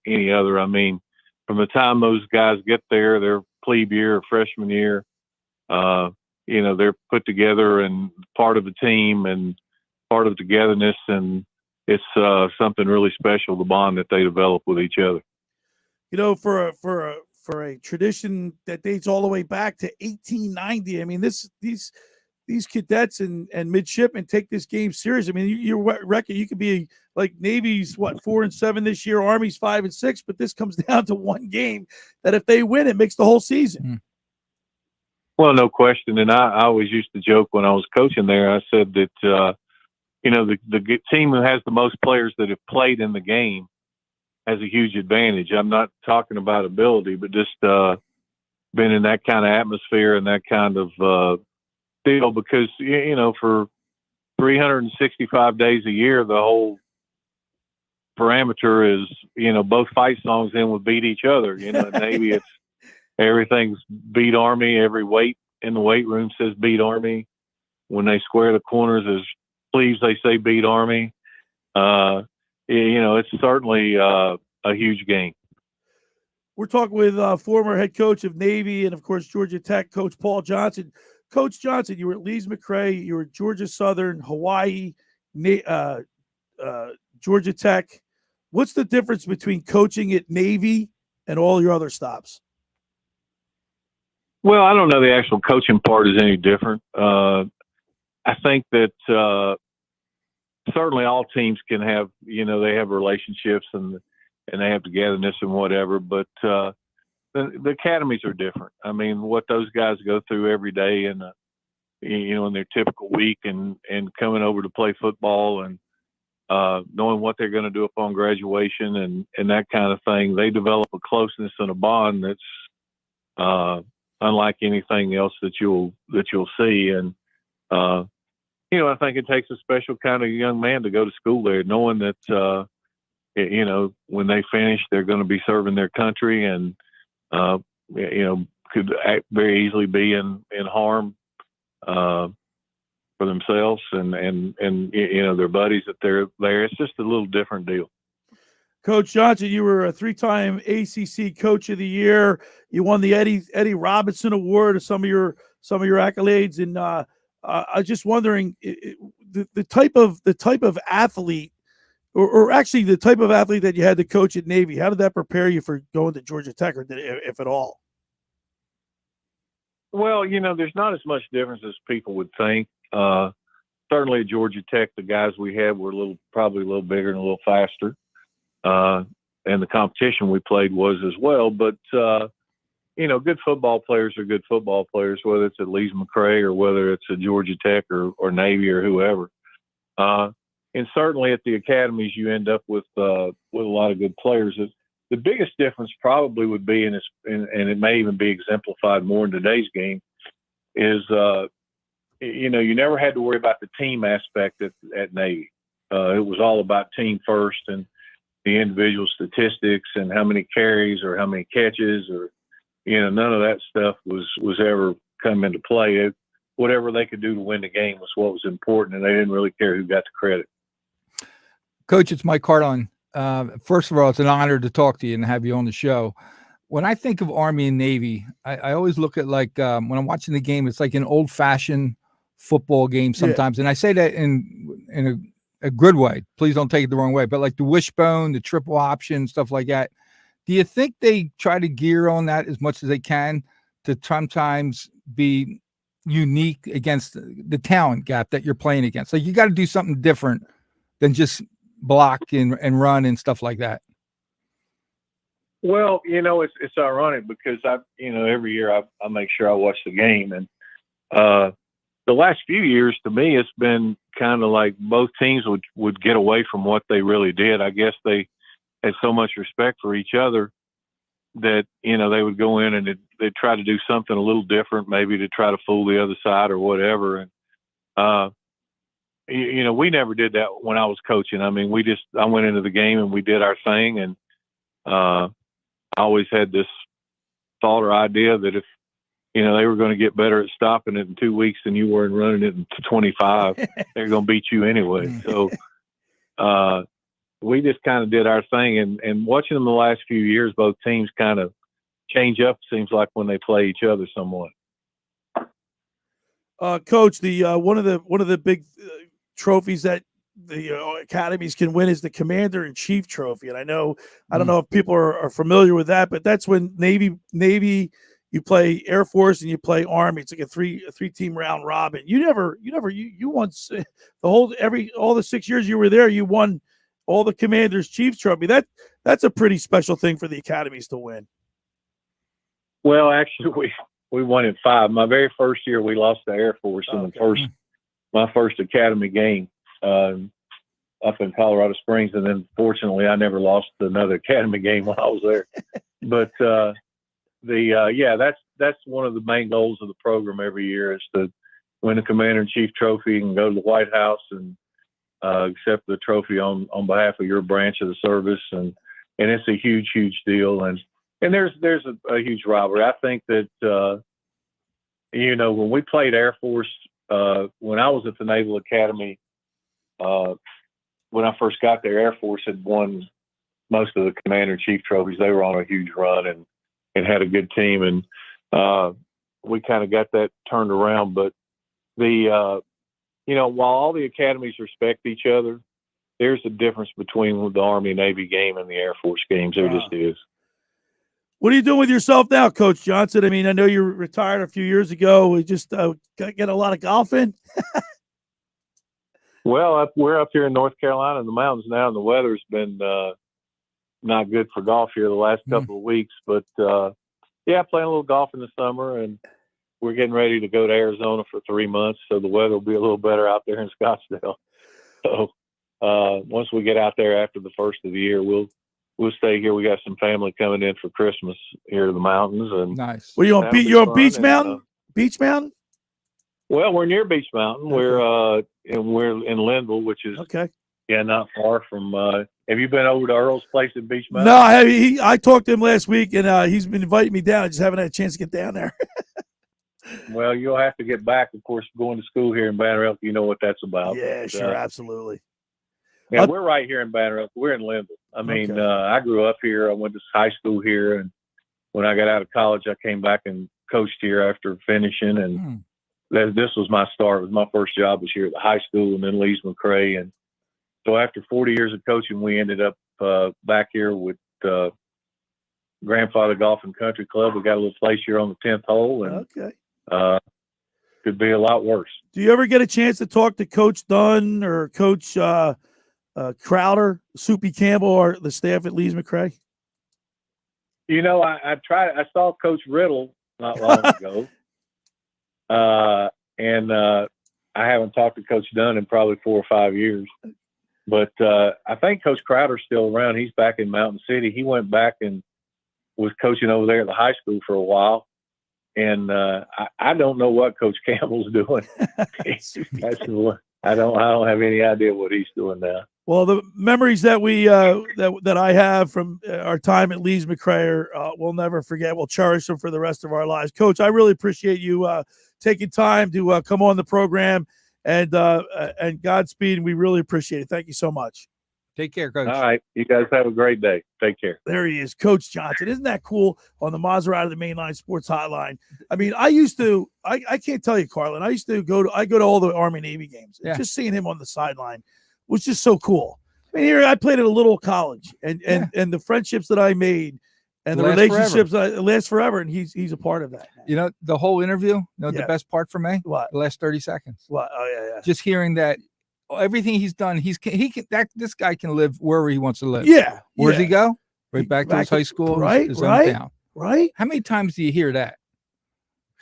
any other. I mean, from the time those guys get there, their plebe year or freshman year, they're put together and part of the team and part of togetherness, and it's something really special, the bond that they develop with each other. For a tradition that dates all the way back to 1890, I mean, these cadets and midshipmen take this game serious. I mean, you reckon you could be like Navy's 4-7 this year, Army's 5-6, but this comes down to one game that if they win, it makes the whole season. Well, no question. And I always used to joke when I was coaching there. I said that, the team who has the most players that have played in the game has a huge advantage. I'm not talking about ability, but just been in that kind of atmosphere and that kind of deal, because, for 365 days a year, the whole parameter is, both fight songs then would beat each other. Navy, it's everything's beat Army. Every weight in the weight room says beat Army. When they square the corners as sleeves, they say beat Army. It's certainly a huge game. We're talking with former head coach of Navy and, of course, Georgia Tech, Coach Paul Johnson. Coach Johnson, you were at Lee's McRae, you were at Georgia Southern, Hawaii, Georgia Tech. What's the difference between coaching at Navy and all your other stops? Well, I don't know the actual coaching part is any different. I think that certainly all teams can have, they have relationships and they have togetherness and whatever, but the academies are different. I mean, what those guys go through every day and in their typical week and coming over to play football and knowing what they're going to do upon graduation and that kind of thing, they develop a closeness and a bond that's unlike anything else that you'll see. And I think it takes a special kind of young man to go to school there, knowing that, when they finish, they're going to be serving their country and, could very easily be in harm for themselves and their buddies that they're there. It's just a little different deal. Coach Johnson, you were a 3-time ACC Coach of the Year. You won the Eddie Robinson Award, some of your accolades, and I was just wondering the type of athlete, or actually the type of athlete that you had to coach at Navy. How did that prepare you for going to Georgia Tech, or if at all? Well, there's not as much difference as people would think. Certainly at Georgia Tech, the guys we had were probably a little bigger and a little faster. And the competition we played was as well. But, good football players are good football players, whether it's at Lee's McRae or whether it's at Georgia Tech or Navy or whoever. And certainly at the academies, you end up with a lot of good players. The biggest difference probably would be, and it may even be exemplified more in today's game, is, you never had to worry about the team aspect at Navy. It was all about team first and the individual statistics and how many carries or how many catches or, none of that stuff was ever come into play. Whatever they could do to win the game was what was important, and they didn't really care who got the credit. Coach, it's Mike Heron. First of all, it's an honor to talk to you and have you on the show. When I think of Army and Navy, I always look at when I'm watching the game, it's like an old-fashioned football game sometimes. Yeah. And I say that in a good way. Please don't take it the wrong way. But like the wishbone, the triple option, stuff like that. Do you think they try to gear on that as much as they can to sometimes be unique against the talent gap that you're playing against? Like you got to do something different than just block and run and stuff like that. Well, it's ironic because every year I make sure I watch the game, and the last few years to me it's been kind of like both teams would get away from what they really did. I guess they had so much respect for each other that they would go in and they'd try to do something a little different, maybe to try to fool the other side or whatever. And we never did that when I was coaching. I mean, I went into the game and we did our thing, and I always had this thought or idea that if they were going to get better at stopping it in 2 weeks than you were in running it in 25, they're going to beat you anyway. So we just kind of did our thing, and watching them the last few years, both teams kind of change up, seems like, when they play each other somewhat. Coach, the one of the big trophies that the academies can win is the Commander-in-Chief trophy. And I don't know if people are familiar with that, but that's when Navy, you play Air Force and you play Army. It's like a three-team round robin. You won all the 6 years you were there, you won all the Commander's Chief trophy. That's a pretty special thing for the academies to win. Well, actually, we won it 5. My very first year, we lost to Air Force in my first academy game up in Colorado Springs, and then fortunately, I never lost another academy game while I was there. But that's one of the main goals of the program every year is to win the Commander-in-Chief trophy and go to the White House and accept the trophy on behalf of your branch of the service, and it's a huge deal. And there's a huge rivalry. I think that when we played Air Force, when I was at the Naval Academy, when I first got there, Air Force had won most of the Commander-in-Chief trophies. They were on a huge run and had a good team, and we kind of got that turned around. But while all the academies respect each other, there's a difference between the Army-Navy game and the Air Force games. There just is. What are you doing with yourself now, Coach Johnson? I mean, I know you retired a few years ago. We just get a lot of golf in. Well, we're up here in North Carolina in the mountains now, and the weather's been not good for golf here the last couple of weeks. But, playing a little golf in the summer, and we're getting ready to go to Arizona for 3 months, so the weather will be a little better out there in Scottsdale. So once we get out there after the first of the year, we'll stay here. We got some family coming in for Christmas here to the mountains, and nice. Well, you're on Beach Mountain? Beach Mountain? Well, we're near Beach Mountain. Okay. We're in Linville, which is Okay. yeah, not far from. Have you been over to Earl's place at Beach Mountain? No, I talked to him last week, and he's been inviting me down. I just haven't had a chance to get down there. Well, you'll have to get back. Of course, going to school here in Banner Elk, you know what that's about. Yeah, sure, absolutely. Yeah, we're right here in Banner Elk. We're in Linville. I mean, I grew up here. I went to high school here, and when I got out of college, I came back and coached here after finishing, and this was my start. It was my first job was here at the high school and then Lees McRae. And so after 40 years of coaching, we ended up back here with Grandfather Golf and Country Club. We got a little place here on the 10th hole, and could be a lot worse. Do you ever get a chance to talk to Coach Dunn or Coach Crowder, Soupy Campbell, or the staff at Lees McRae? You know, I saw Coach Riddle not long ago. And I haven't talked to Coach Dunn in probably 4 or 5 years. But I think Coach Crowder's still around. He's back in Mountain City. He went back and was coaching over there at the high school for a while. And I don't know what Coach Campbell's doing. I don't have any idea what he's doing now. Well, the memories that we that I have from our time at Lees McRae, we'll never forget. We'll cherish them for the rest of our lives. Coach, I really appreciate you taking time to come on the program, and Godspeed. And we really appreciate it. Thank you so much. Take care, Coach. All right. You guys have a great day. Take care. There he is, Coach Johnson. Isn't that cool on the Maserati, the Mainline Sports Hotline? I mean, I used to, I can't tell you, Carlin, I used to go to all the Army Navy games. Yeah. Just seeing him on the sideline was just so cool. I mean, here I played at a little college, and the friendships that I made and the relationships last forever, and he's a part of that. You know, the whole interview, the best part for me? What? The last 30 seconds. What? Oh, yeah. Just hearing that everything he's done, this guy can live wherever he wants to live. Yeah. Where's he go? Right back to his high school, his hometown. Right. How many times do you hear that?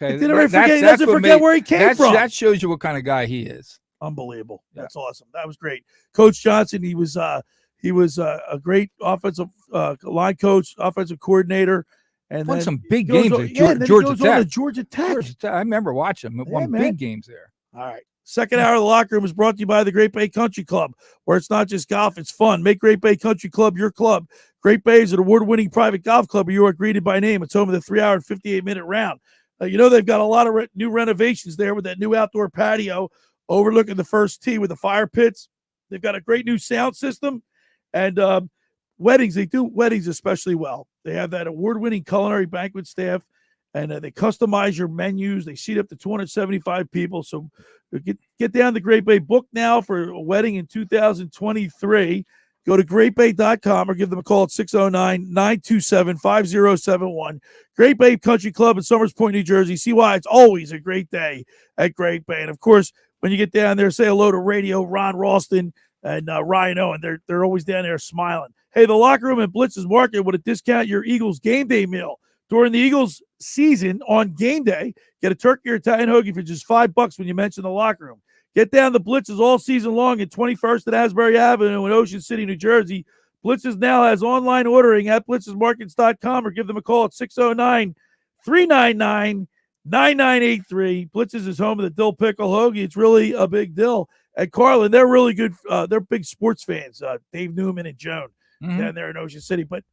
Okay. He doesn't forget where he came from. That shows you what kind of guy he is. Unbelievable. That's awesome. That was great. Coach Johnson, he was a great offensive line coach, offensive coordinator, and won then some big games at Georgia Tech. Georgia Tech. I remember watching him. Won big games there. All right. Second hour of the locker room is brought to you by the Great Bay Country Club, where it's not just golf, it's fun. Make Great Bay Country Club your club. Great Bay is an award-winning private golf club where you are greeted by name. It's home of the 3-hour and 58-minute round. They've got a lot of new renovations there with that new outdoor patio overlooking the first tee with the fire pits. They've got a great new sound system, and weddings. They do weddings especially well. They have that award-winning culinary banquet staff, and they customize your menus. They seat up to 275 people. So get down to Great Bay. Book now for a wedding in 2023. Go to greatbay.com or give them a call at 609-927-5071. Great Bay Country Club in Somers Point, New Jersey. See why it's always a great day at Great Bay. And, of course, when you get down there, say hello to Radio, Ron Ralston, and Ryan Owen. They're always down there smiling. Hey, the locker room at Blitz's Market would discount your Eagles game day meal. During the Eagles season on game day, get a turkey or Italian hoagie for just $5 when you mention the locker room. Get down to Blitz's all season long at 21st and Asbury Avenue in Ocean City, New Jersey. Blitz's now has online ordering at blitzesmarkets.com or give them a call at 609-399-9983. Blitz's is home of the Dill Pickle Hoagie. It's really a big deal. At Carlin, they're really good. They're big sports fans, Dave Newman and Joan down there in Ocean City. But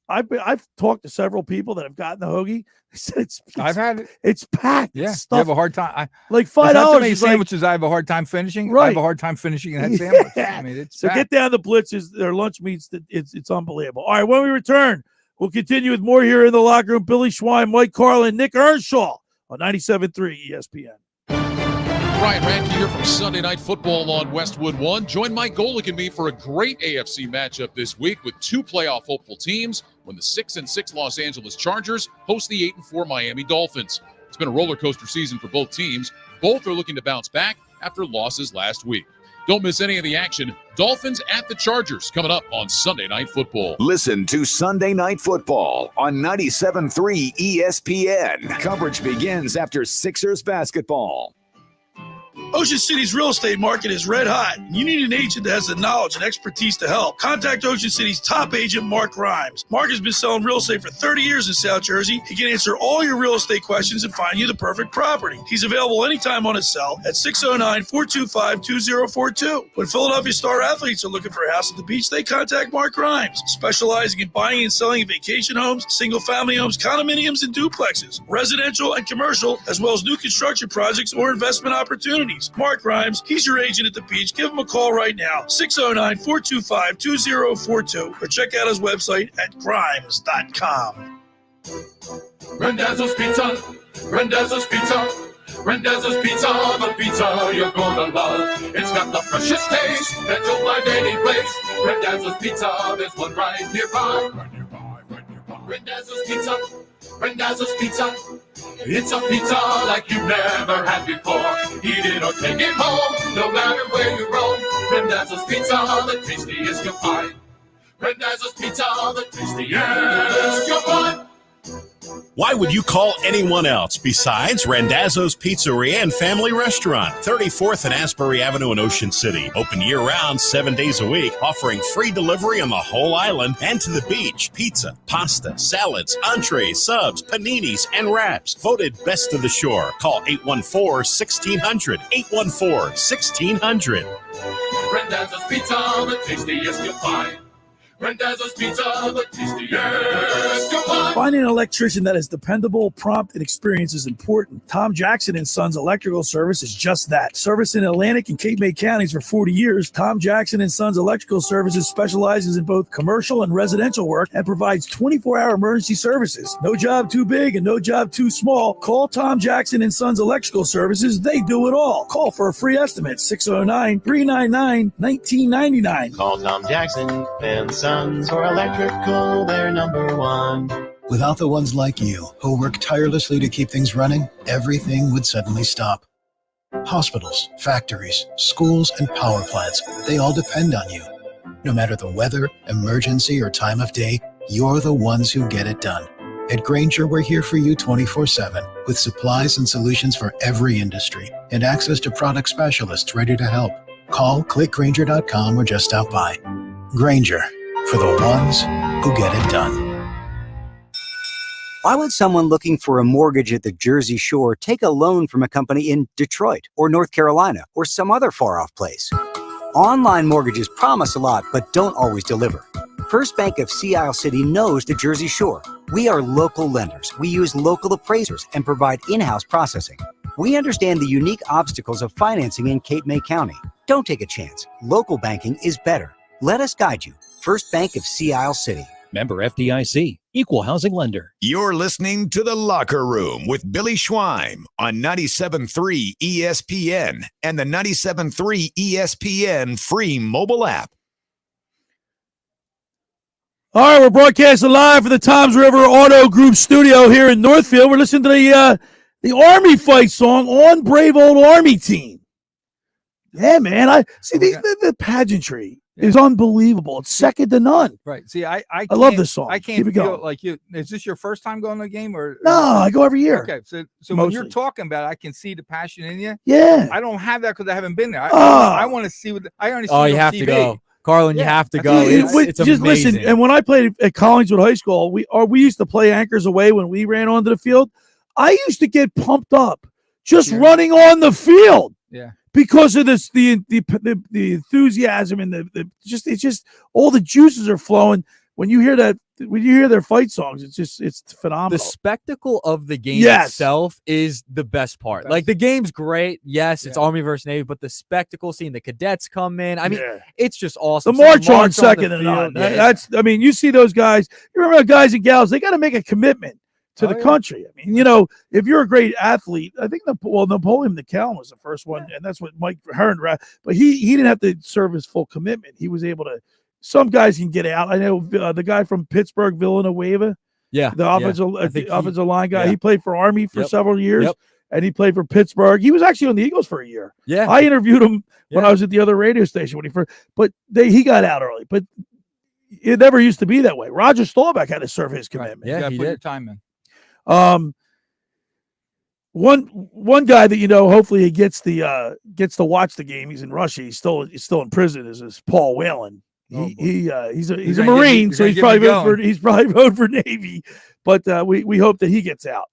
I've talked to several people that have gotten the hoagie. They said I've had it. It's packed. Yeah, it's you have a hard time. Like $5. Not too many sandwiches. I have a hard time finishing. Right. I have a hard time finishing that sandwich. Yeah. I mean, it's so get down to Blitz's. Their lunch meats. It's unbelievable. All right, when we return, we'll continue with more here in the locker room. Billy Schwein, Mike Carlin, Nick Earnshaw on 97.3 ESPN. Ryan Ranke here from Sunday Night Football on Westwood One. Join Mike Golick and me for a great AFC matchup this week with two playoff hopeful teams when the 6-6 Los Angeles Chargers host the 8-4 Miami Dolphins. It's been a roller coaster season for both teams. Both are looking to bounce back after losses last week. Don't miss any of the action. Dolphins at the Chargers coming up on Sunday Night Football. Listen to Sunday Night Football on 97.3 ESPN. Coverage begins after Sixers basketball. Ocean City's real estate market is red hot, and you need an agent that has the knowledge and expertise to help. Contact Ocean City's top agent, Mark Grimes. Mark has been selling real estate for 30 years in South Jersey. He can answer all your real estate questions and find you the perfect property. He's available anytime on his cell at 609-425-2042. When Philadelphia star athletes are looking for a house at the beach, they contact Mark Grimes, specializing in buying and selling vacation homes, single-family homes, condominiums, and duplexes, residential and commercial, as well as new construction projects or investment opportunities. Mark Grimes, he's your agent at the beach. Give him a call right now, 609-425-2042, or check out his website at grimes.com. Randazzo's Pizza, Randazzo's Pizza, Randazzo's Pizza, the pizza you're gonna love. It's got the freshest taste that you'll find any place. Randazzo's Pizza, there's one right nearby. Randazzo's Pizza, Randazzo's Pizza. It's a pizza like you've never had before. Eat it or take it home, no matter where you roam. Randazzo's Pizza, the tastiest you'll find. Randazzo's Pizza, the tastiest you'll find. Why would you call anyone else besides Randazzo's Pizzeria and Family Restaurant, 34th and Asbury Avenue in Ocean City. Open year-round, 7 days a week, offering free delivery on the whole island and to the beach. Pizza, pasta, salads, entrees, subs, paninis, and wraps. Voted best of the shore. Call 814-1600. 814-1600. Randazzo's Pizza, the tastiest you'll find. Randazzo's Pizza, the tastiest you'll find. Finding an electrician that is dependable, prompt, and experienced is important. Tom Jackson & Sons Electrical Service is just that. Service in Atlantic and Cape May counties for 40 years, Tom Jackson & Sons Electrical Services specializes in both commercial and residential work and provides 24-hour emergency services. No job too big and no job too small. Call Tom Jackson & Sons Electrical Services. They do it all. Call for a free estimate, 609-399-1999. Call Tom Jackson and Sons for electrical, they're number one. Without the ones like you, who work tirelessly to keep things running, everything would suddenly stop. Hospitals, factories, schools, and power plants, they all depend on you. No matter the weather, emergency, or time of day, you're the ones who get it done. At Grainger, we're here for you 24/7, with supplies and solutions for every industry, and access to product specialists ready to help. Call, click Grainger.com, or just stop by. Grainger, for the ones who get it done. Why would someone looking for a mortgage at the Jersey Shore take a loan from a company in Detroit or North Carolina or some other far-off place? Online mortgages promise a lot, but don't always deliver. First Bank of Sea Isle City knows the Jersey Shore. We are local lenders. We use local appraisers and provide in-house processing. We understand the unique obstacles of financing in Cape May County. Don't take a chance. Local banking is better. Let us guide you. First Bank of Sea Isle City. Member FDIC, Equal Housing Lender. You're listening to The Locker Room with Billy Schweim on 97.3 ESPN and the 97.3 ESPN free mobile app. All right, we're broadcasting live from the Toms River Auto Group studio here in Northfield. We're listening to the Army fight song on Brave Old Army Team. Yeah, man. I see the pageantry is unbelievable. It's second to none. Right. See, I love this song. I can't Keep it feel going. like you. Is this your first time going to a game or? No, I go every year. Okay, so when Mostly. you're talking about it, I can see the passion in you. Yeah. I don't have that because I haven't been there. I want to see what I only see. Oh, it you on have TV. to go, Carlin. You have to go. It's It's just amazing. listen. And when I played at Collingswood High School, we used to play anchors away when we ran onto the field. I used to get pumped up just running on the field. Yeah. Because of this, the enthusiasm and it's just all the juices are flowing when you hear that. When you hear their fight songs, it's phenomenal. The spectacle of the game itself is the best part. Like the game's great. Yes, it's Army versus Navy, but the spectacle, seeing the cadets come in, I mean, it's just awesome. The march on second and on. I mean, you see those guys. You remember guys and gals? They got to make a commitment to the country. I mean, if you're a great athlete, I think Napoleon McCallum was the first one, and that's what Mike Heron. But he didn't have to serve his full commitment. He was able to. Some guys can get out. I know the guy from Pittsburgh, Villanueva. Yeah, the offensive line guy. He played for Army for several years, and he played for Pittsburgh. He was actually on the Eagles for a year. Yeah, I interviewed him when I was at the other radio station when he got out early. But it never used to be that way. Roger Staubach had to serve his commitment. Yeah, he did. Your time in. One guy that hopefully he gets to watch the game. He's in Russia. He's still in prison. Is Paul Whelan. He's a Marine, so he's probably voting for Navy. But we hope that he gets out.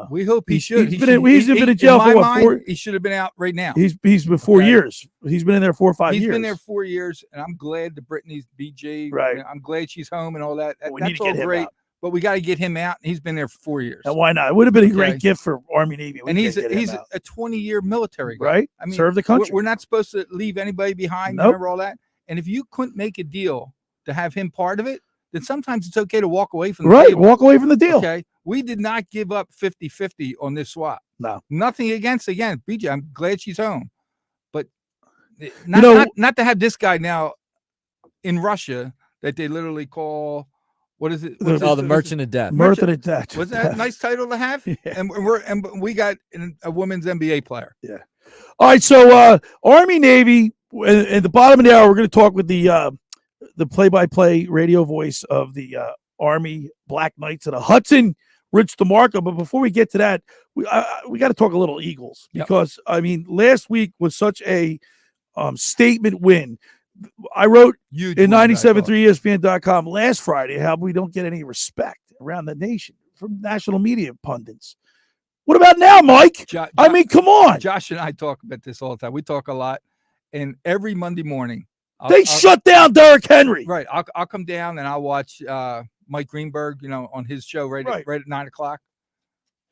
We hope he should. He's been in jail for what, 4? He should have been out right now. He's been 4 years. He's been in there 4 or 5 years. He's been there 4 years, and I'm glad that Brittany's BJ. Right. I'm glad she's home and all that. We need to get him great. out. But we got to get him out. He's been there for 4 years. And why not? It would have been a great gift for Army Navy. And he's a 20-year military guy. Right. I mean, serve the country. We're not supposed to leave anybody behind. Nope. Remember all that. And if you couldn't make a deal to have him part of it, then sometimes it's okay to walk away from the deal. Walk away from the deal. Okay. We did not give up 50-50 on this swap. No. Nothing against, again, BJ. I'm glad she's home. But not to have this guy now in Russia that they literally call, what is it? The Merchant of Death. Merchant of Death. Was that a nice title to have? Yeah. And we got a women's NBA player. Yeah. All right. So Army Navy, at the bottom of the hour, we're going to talk with the play-by-play radio voice of the Army Black Knights of the Hudson, Rich DeMarco. But before we get to that, we got to talk a little Eagles because last week was such a statement win. I wrote in 97.3 ESPN.com last Friday how we don't get any respect around the nation from national media pundits. What about now, Mike? I mean, come on. Josh and I talk about this all the time. We talk a lot, and every Monday morning they shut down Derrick Henry. Right. I'll come down and I'll watch Mike Greenberg, on his show right at 9:00.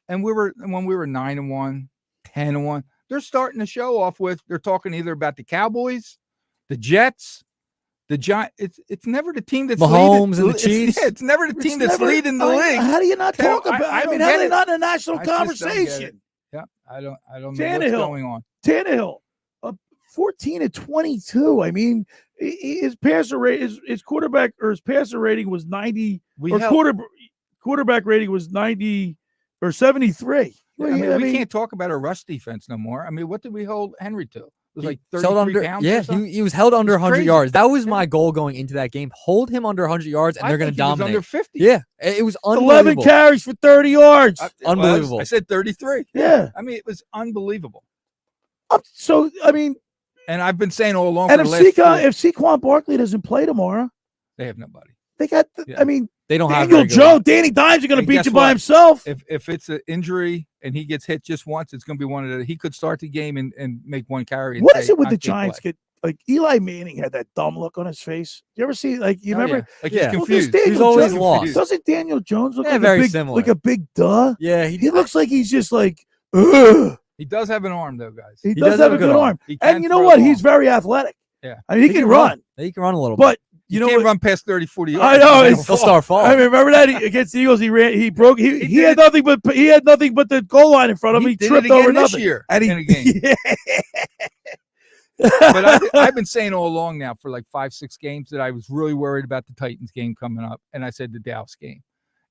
And when we were 9-1, 10-1, they're starting the show off with they're talking either about the Cowboys, the Jets, the Giants. It's never the team that's Mahomes leading, and the Chiefs. It's never the team that's leading the league. How do you not talk about? I mean, how are they not in a national conversation? Yeah, I don't know what's going on. Tannehill, 14-22. I mean, his passer rate, his quarterback or his passer rating was 90. Quarterback rating was 90 or 73. I mean, we can't talk about a rush defense no more. I mean, what did we hold Henry to? It was like 33 pounds. Yeah, he was held under 100 yards. That was my goal going into that game. Hold him under 100 yards, and they're going to dominate. Under 50. Yeah, it was unbelievable. 11 carries for 30 yards. Unbelievable. I said 33. Yeah. I mean, it was unbelievable. So, I mean. And I've been saying all along. And if Saquon Barkley doesn't play tomorrow. They have nobody. They got, I mean. They don't Daniel have Jones. Danny Dimes are going to beat you by himself. If it's an injury and he gets hit just once, it's going to be one of the. He could start the game and make one carry. What is it with the Giants? Eli Manning had that dumb look on his face. You ever see? You remember? Like he's confused. He's always lost. Doesn't Daniel Jones look like very big, similar? Like a big duh. Yeah, he looks like he's just like. Ugh. He does have an arm though, guys. He does have a good arm. And you know what? He's very athletic. Yeah, I mean he can run. He can run a little bit. But you can't run past 30, 40 yards. I know. He'll start falling. I remember that against the Eagles. He ran. He broke. He had nothing but the goal line in front of him. He tripped over this nothing. Year and in a game. But I've been saying all along now for like 5-6 games that I was really worried about the Titans game coming up, and I said the Dallas game,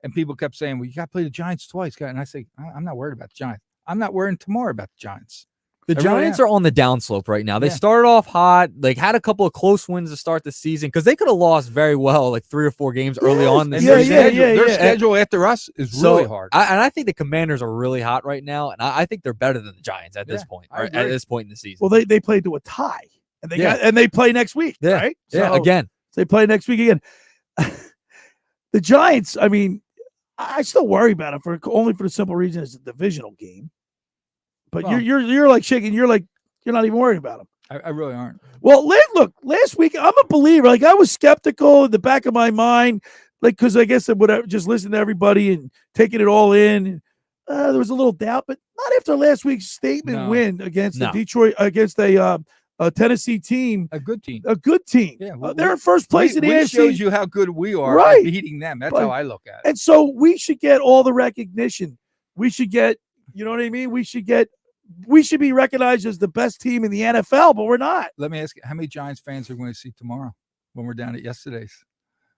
and people kept saying, "Well, you got to play the Giants twice," and I say, "I'm not worried about the Giants. I'm not worrying tomorrow about the Giants." The Giants are on the downslope right now. They started off hot, had a couple of close wins to start the season because they could have lost very well, 3 or 4 games early on this season. Their schedule after us is really hard. I think the Commanders are really hot right now, and I think they're better than the Giants at this point. At this point in the season. Well, they played to a tie, and they play next week, right? Yeah, again. They play next week again. The Giants. I mean, I still worry about them only for the simple reason it's a divisional game. But you're like shaking. You're not even worried about them. I really aren't. Well, look, last week I'm a believer. I was skeptical in the back of my mind, because I guess I would have just listened to everybody and taking it all in. There was a little doubt, but not after last week's statement win against the Detroit, against a Tennessee team. A good team. Yeah, they're in first place in the AFC. Shows you how good we are at beating them. That's how I look at it. And so we should get all the recognition. We should get, you know what I mean? We should be recognized as the best team in the NFL, but we're not. Let me ask you, how many Giants fans are going to see tomorrow when we're down at yesterday's?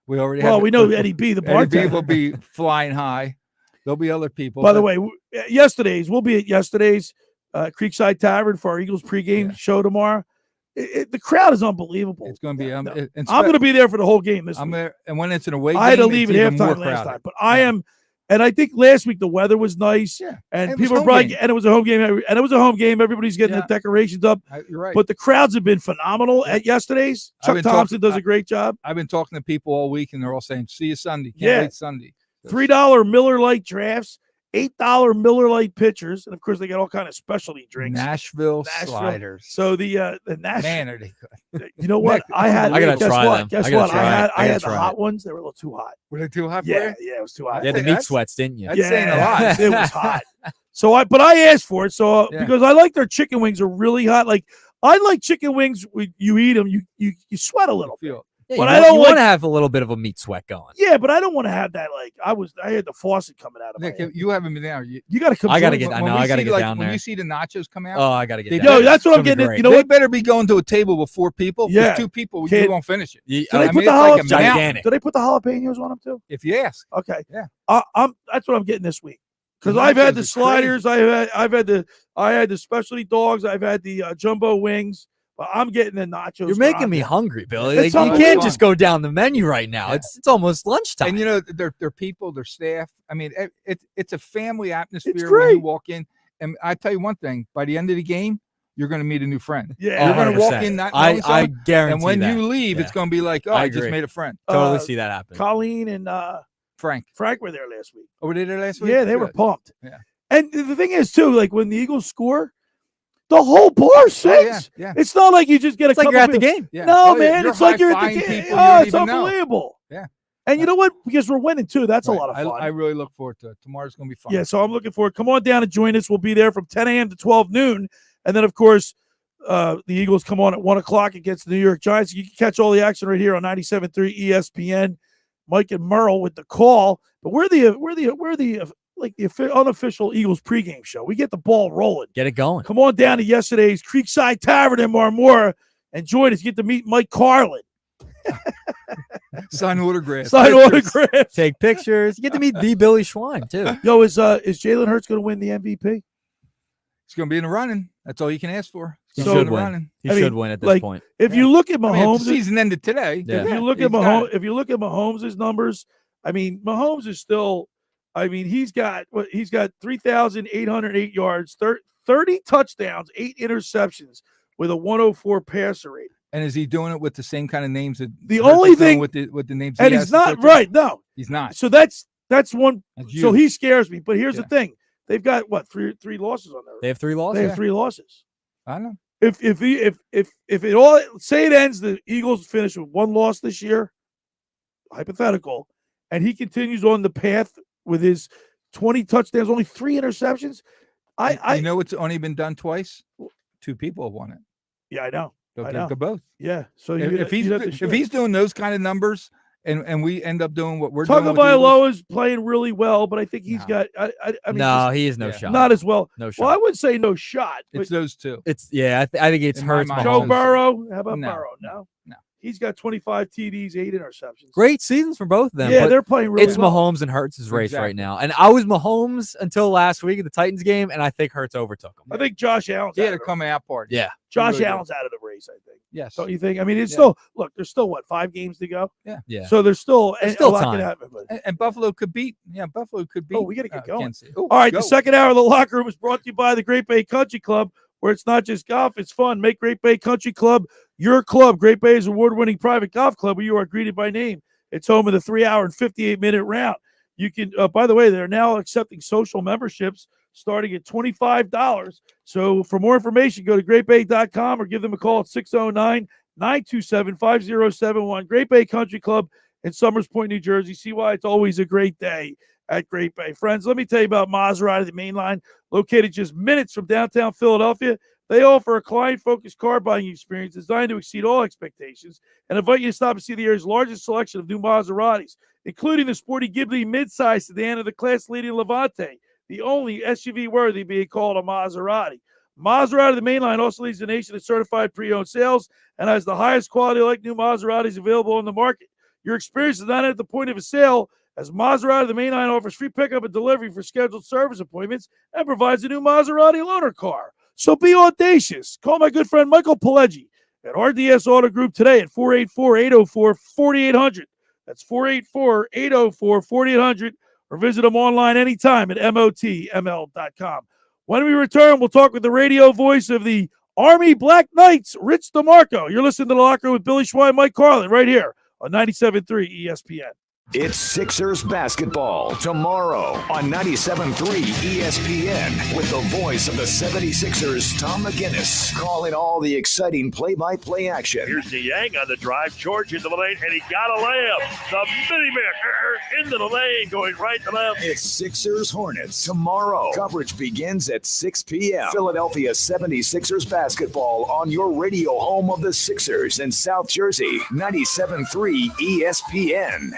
We already we know Eddie B, the bartender. Eddie B will be flying high. There'll be other people. By the way, we'll be at yesterday's Creekside Tavern for our Eagles pregame show tomorrow. The crowd is unbelievable. It's going to be. I'm going to be there for the whole game this week. There, and when it's an away game, I had to leave at halftime last time, but I am. And I think last week the weather was nice, and people were probably, and it was a home game, and it was a home game. Everybody's getting the decorations up. You're right. But the crowds have been phenomenal at yesterday's. Chuck Thompson does a great job. I've been talking to people all week, and they're all saying, "See you Sunday." Can't wait Sunday. $3 Miller Lite drafts, $8 Miller Lite pitchers, and of course they got all kind of specialty drinks. Nashville sliders. So the Nashville, man, are they good? You know what? I gotta try them. Guess what? I had the hot ones. They were a little too hot. Were they too hot? Yeah, it was too hot. You had the meat sweats, didn't you? That's saying a lot. It was hot. So I asked for it. So because I like their chicken wings are really hot. Like I like chicken wings. You eat them, you sweat a little bit. Yeah, but I don't want to have a little bit of a meat sweat going. Yeah, but I don't want to have that. Like I had the faucet coming out of Nick, my head. you haven't been down. You got to come. I got to get. I know. I got to get down there. When you see the nachos come out, oh, I got to get. Yo, that's what I'm getting. You know they what? better be going to a table with 4 people. Yeah, 2 people, you won't finish it. Do they put the gigantic? Do they put the jalapenos on them too? If you ask. Okay. Yeah. That's what I'm getting this week. Because I've had the sliders, I had the specialty dogs, I've had the jumbo wings. But I'm getting the nachos. You're making me hungry, Billy. Like, It's you can't unbelievable. just go down the menu right now. Yeah. It's almost lunchtime. And you know, their people, their staff. I mean, it's a family atmosphere when great. you walk in. And I tell you one thing: by the end of the game, you're going to meet a new friend. Yeah, you're going to walk 100%. in. Not I knowing someone, guarantee And when that. you leave, Yeah. it's going to be like, oh, I just agree. made a friend. Totally see that happen. Colleen and Frank were there last week. Oh, were they there last week? Yeah, they were Good. pumped. Yeah. And the thing is, too, like when the Eagles score, the whole bar sings. yeah. It's not like you just get a It's like couple you're at the people- game. Yeah. No, Oh, yeah. man. You're It's like you're at the high-fiving game. people you Oh, don't it's even know. unbelievable. Yeah. And you know what? Because we're winning, too. That's a Right. lot of fun. I really look forward to it. Tomorrow's going to be fun. Yeah, so I'm looking forward. Come on down and join us. We'll be there from 10 a.m. to 12 noon. And then, of course, the Eagles come on at 1 o'clock against the New York Giants. You can catch all the action right here on 97.3 ESPN. Mike and Merle with the call. But we're the unofficial Eagles pregame show. We get the ball rolling. Get it going. Come on down to yesterday's Creekside Tavern in Marmora and join us. Get to meet Mike Carlin. Sign autographs. Sign autographs. Take pictures. You get to meet the Billy Schwein too. Yo, is Jalen Hurts going to win the MVP? He's going to be in the running. That's all you can ask for. He He's gonna be should in the win. running. He should win at this like, point. If you look at I mean, Mahomes, if the season ended today. Yeah. if you look at Mahomes' numbers, I mean, Mahomes is still. I mean, he's got 3,808 yards, 30 touchdowns, 8 interceptions with a 104 passer rating. And is he doing it with the same kind of names that The Hurts only is doing thing with the names? and he he's has to not throw to? right. No, He's not. So that's one. That's So huge. he scares me. But here's Yeah. the thing: they've got what three losses on there. They have 3 losses. They have 3 losses. I know. If it all say it ends, the Eagles finish with 1 loss this year, hypothetical, and he continues on the path with his 20 touchdowns, only 3 interceptions. You know it's only been done twice. 2 people have won it. Yeah, I know. They'll I take know. the both. Yeah. So If he's doing those kind of numbers, and we end up doing what we're doing, with the Eagles, Tagovailoa is playing really well, but I think he's got. I mean, No, just he is no shot. not as well. No shot. Well, I wouldn't say no shot. But it's those 2. It's I think it's In my Hurts. mind. Joe Mahomes. Burrow. How about No. Burrow? No. No. He's got 25 TDs, 8 interceptions. Great seasons for both of them. Yeah, but they're playing really It's well. Mahomes and Hurts' race right Exactly. now. And I was Mahomes until last week at the Titans game, and I think Hurts overtook him. I think Josh Allen's He out had a of the- coming out party. Yeah. Josh really Allen's out of the race, I think. Yes. Don't you think? I mean, it's Yeah. still there's still what 5 games to go. Yeah. So there's still There's still a lot time. can happen. But And Buffalo could beat. Yeah, Buffalo could beat. Oh, we got to get going. Kansas City. Oh, All right, go. the second hour of the locker room is brought to you by the Great Bay Country Club, where it's not just golf, it's fun. Make Great Bay Country Club your club. Great Bay's award-winning private golf club where you are greeted by name. It's home of the 3-hour and 58-minute round. You can, by the way, they're now accepting social memberships starting at $25. So for more information, go to greatbay.com or give them a call at 609-927-5071. Great Bay Country Club in Summers Point, New Jersey. See why it's always a great day at Great Bay. Friends, let me tell you about Maserati, the main line, located just minutes from downtown Philadelphia. They offer a client-focused car buying experience designed to exceed all expectations and invite you to stop and see the area's largest selection of new Maseratis, including the sporty Ghibli midsize sedan of the class-leading Levante, the only SUV worthy being called a Maserati. Maserati, the main line, also leads the nation in certified pre-owned sales and has the highest quality like new Maseratis available on the market. Your experience is not at the point of a sale, as Maserati, the main line, offers free pickup and delivery for scheduled service appointments and provides a new Maserati loaner car. So be audacious. Call my good friend Michael Pileggi at RDS Auto Group today at 484-804-4800. That's 484-804-4800. or visit them online anytime at motml.com. When we return, we'll talk with the radio voice of the Army Black Knights, Rich DeMarco. You're listening to The Locker Room with Billy Schwein, Mike Carlin, right here on 97.3 ESPN. It's Sixers basketball tomorrow on 97.3 ESPN with the voice of the 76ers, Tom McGinnis, calling all the exciting play-by-play action. Here's the Yang on the drive. George into the lane, and he got a layup. The mini-man into the lane, going right to left. It's Sixers Hornets tomorrow. Coverage begins at 6 p.m. Philadelphia 76ers basketball on your radio home of the Sixers in South Jersey, 97.3 ESPN.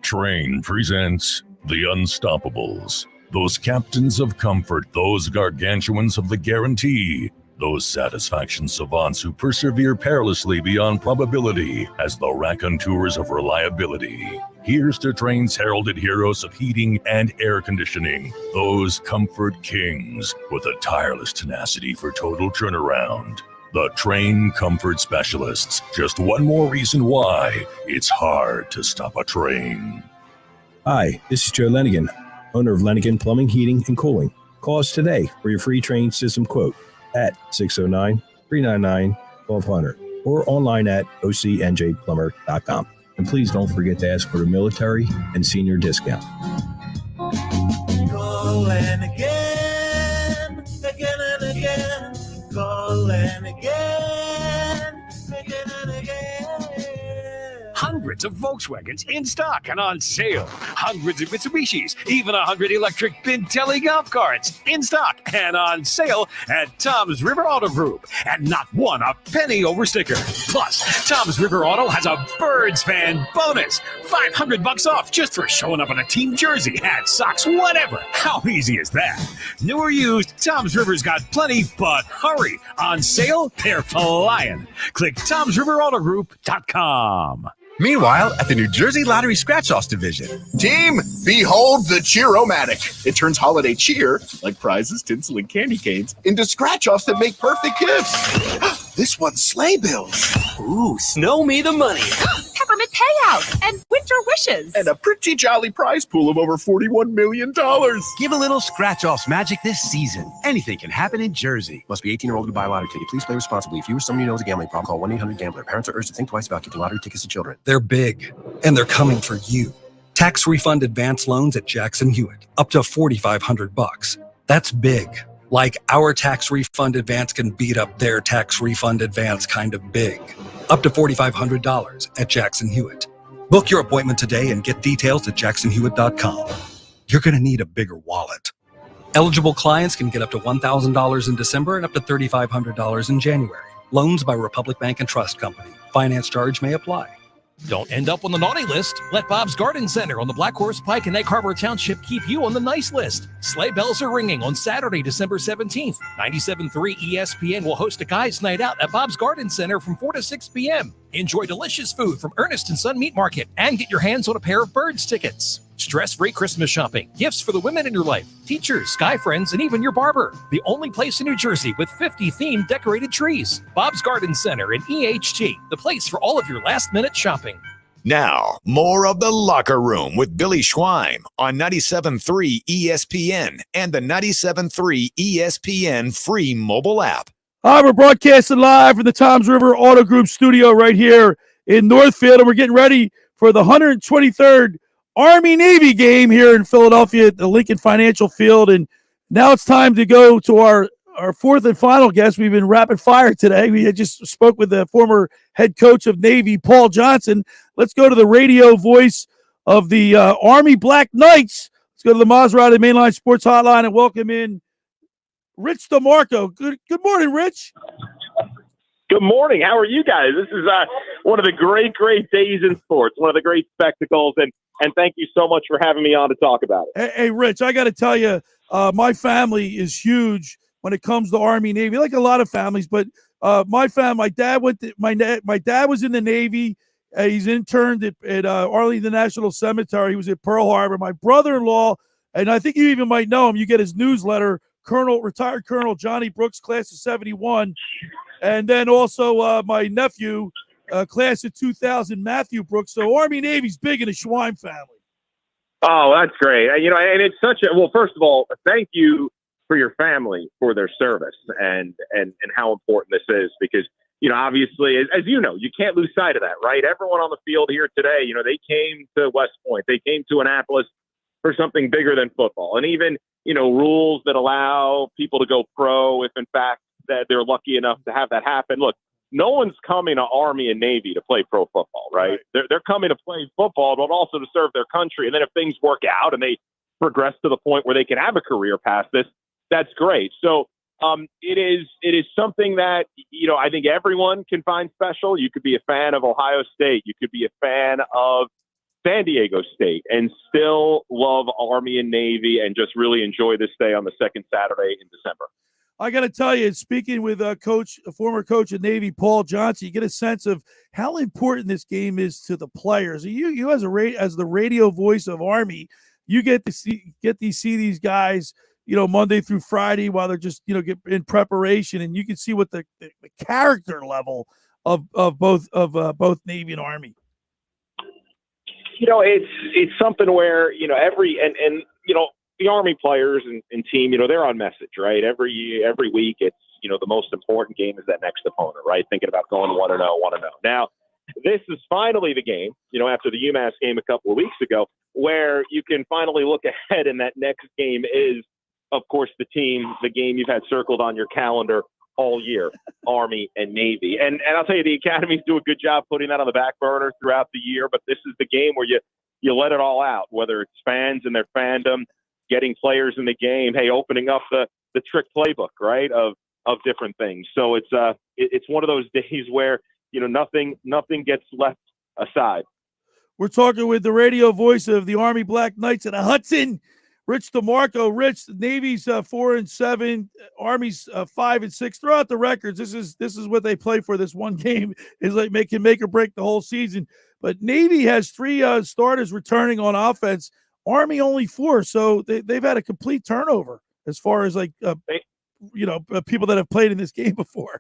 Train presents The Unstoppables. Those captains of comfort, those gargantuans of the guarantee, those satisfaction savants who persevere perilously beyond probability as the raconteurs of reliability. Here's to Train's heralded heroes of heating and air conditioning, those comfort kings with a tireless tenacity for total turnaround. The Train Comfort Specialists. Just one more reason why it's hard to stop a train. Hi, this is Joe Lenigan, owner of Lenigan Plumbing, Heating, and Cooling. Call us today for your free train system quote at 609-399-1200 or online at ocnjplumber.com. And please don't forget to ask for the military and senior discount. Call and again and again. Call and again and again. Hundreds of Volkswagens in stock and on sale. Hundreds of Mitsubishis, even 100 electric Pintelli golf carts in stock and on sale at Tom's River Auto Group. And not one a penny over sticker. Plus, Tom's River Auto has a Birds fan bonus. $500 off just for showing up in a team jersey, hat, socks, whatever. How easy is that? New or used, Tom's River's got plenty, but hurry. On sale, they're flying. Click Tom'sRiverAutoGroup.com. Meanwhile, at the New Jersey Lottery Scratch-Offs Division. Team, behold the Cheer-O-Matic. It turns holiday cheer, like prizes, tinsel, and candy canes, into scratch-offs that make perfect gifts. This one's sleigh bills. Ooh, snow me the money. Peppermint payouts and winter wishes. And a pretty jolly prize pool of over $41 million. Give a little scratch-offs magic this season. Anything can happen in Jersey. Must be 18 or older to buy a lottery ticket. Please play responsibly. If you or someone you know has a gambling problem, call 1-800-GAMBLER. Parents are urged to think twice about giving lottery tickets to children. They're big, and they're coming for you. Tax refund advance loans at Jackson Hewitt, up to $4,500. That's big. Like our tax refund advance can beat up their tax refund advance kind of big. Up to $4,500 at Jackson Hewitt. Book your appointment today and get details at jacksonhewitt.com. You're going to need a bigger wallet. Eligible clients can get up to $1,000 in December and up to $3,500 in January. Loans by Republic Bank and Trust Company. Finance charge may apply. Don't end up on the naughty list. Let Bob's Garden Center on the Black Horse Pike in Egg Harbor Township keep you on the nice list. Sleigh bells are ringing on Saturday, December 17th. 97.3 ESPN will host a guys' night out at Bob's Garden Center from 4 to 6 p.m. Enjoy delicious food from Ernest and Son Meat Market and get your hands on a pair of Birds tickets. Stress-free Christmas shopping, gifts for the women in your life, teachers, Sky Friends, and even your barber. The only place in New Jersey with 50 themed decorated trees. Bob's Garden Center in EHT, the place for all of your last-minute shopping. Now, more of The Locker Room with Billy Schwein on 97.3 ESPN and the 97.3 ESPN free mobile app. Hi, we're broadcasting live from the Toms River Auto Group studio right here in Northfield, and we're getting ready for the 123rd Army-Navy game here in Philadelphia at the Lincoln Financial Field. And now it's time to go to our fourth and final guest. We've been rapid fire today. We had just spoke with the former head coach of Navy, Paul Johnson. Let's go to the radio voice of the Army Black Knights. Let's go to the Maserati Mainline Sports Hotline and welcome in Rich DeMarco. Good morning, Rich. Good morning. How are you guys? This is one of the great days in sports, one of the great spectacles, and thank you so much for having me on to talk about it. Hey, Rich, I got to tell you, my family is huge when it comes to Army Navy, like a lot of families. But my dad my dad was in the Navy. He's interned at Arlington National Cemetery. He was at Pearl Harbor. My brother-in-law, and I think you even might know him. You get his newsletter. Retired Colonel Johnny Brooks, class of 71. And then also my nephew, class of 2000, Matthew Brooks. So Army Navy's big in the Schwein family. Oh, that's great. And it's such a, well, first of all, thank you for your family for their service and how important this is because, obviously, as you know, you can't lose sight of that, right? Everyone on the field here today, they came to West Point. They came to Annapolis for something bigger than football. And even, rules that allow people to go pro if, in fact, that they're lucky enough to have that happen. Look, no one's coming to Army and Navy to play pro football, right? They're coming to play football, but also to serve their country. And then if things work out and they progress to the point where they can have a career past this, that's great. So it is something that, I think everyone can find special. You could be a fan of Ohio State. You could be a fan of San Diego State and still love Army and Navy and just really enjoy this day on the second Saturday in December. I got to tell you, speaking with a former coach of Navy, Paul Johnson, you get a sense of how important this game is to the players. You as the radio voice of Army, you get to see these guys, Monday through Friday while they're just, get in preparation, and you can see what the character level of both Navy and Army. It's something where, the Army players and team, they're on message, right? Every week, it's, the most important game is that next opponent, right? Thinking about going 1-0. Now, this is finally the game, after the UMass game a couple of weeks ago, where you can finally look ahead, and that next game is, of course, the game you've had circled on your calendar all year, Army and Navy. And I'll tell you, the academies do a good job putting that on the back burner throughout the year, but this is the game where you let it all out, whether it's fans and their fandom, getting players in the game, opening up the trick playbook, right, of different things. So it's one of those days where, nothing gets left aside. We're talking with the radio voice of the Army Black Knights at Hudson, Rich DeMarco. Rich, Navy's 4-7, Army's 5-6. Throw out the records. This is what they play for. This one game is like can make or break the whole season. But Navy has 3 starters returning on offense. Army only 4, so they've had a complete turnover as far as people that have played in this game before.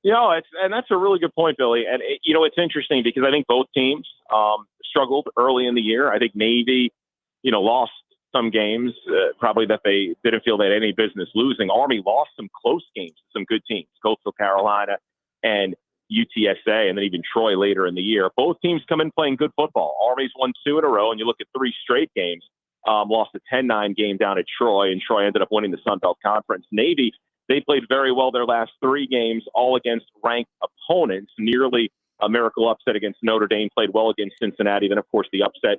And that's a really good point, Billy. And it's interesting because I think both teams struggled early in the year. I think Navy, lost some games probably that they didn't feel they had any business losing. Army lost some close games to some good teams, Coastal Carolina and UTSA, and then even Troy later in the year. Both teams come in playing good football. Army's won 2 in a row, and you look at 3 straight games. Lost a 10-9 game down at Troy, and Troy ended up winning the Sun Belt Conference. Navy, they played very well their last 3 games, all against ranked opponents. Nearly a miracle upset against Notre Dame, played well against Cincinnati, then, of course, the upset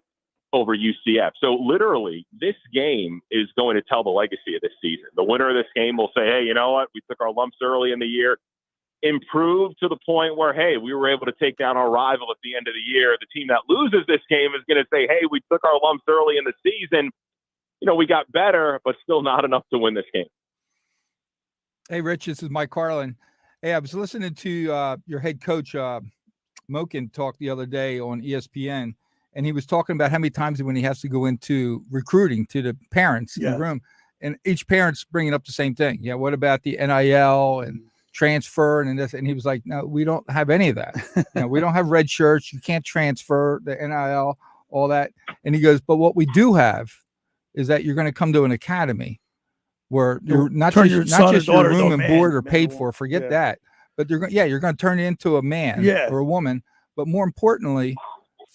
over UCF. So, literally, this game is going to tell the legacy of this season. The winner of this game will say, hey, you know what? We took our lumps early in the year. Improved to the point where, hey, we were able to take down our rival at the end of the year. The team that loses this game is going to say, hey, we took our lumps early in the season. We got better, but still not enough to win this game. Hey, Rich, this is Mike Carlin. Hey, I was listening to your head coach, Moken, talk the other day on ESPN, and he was talking about how many times when he has to go into recruiting to the parents in the room, and each parent's bringing up the same thing. Yeah, what about the NIL and transfer and this? And he was like, no, we don't have any of that. We don't have red shirts. You can't transfer the NIL, all that. And he goes, but what we do have is that you're going to come to an academy where you're not just your room and board are paid for. Forget that. But you're going to turn into a man or a woman. But more importantly,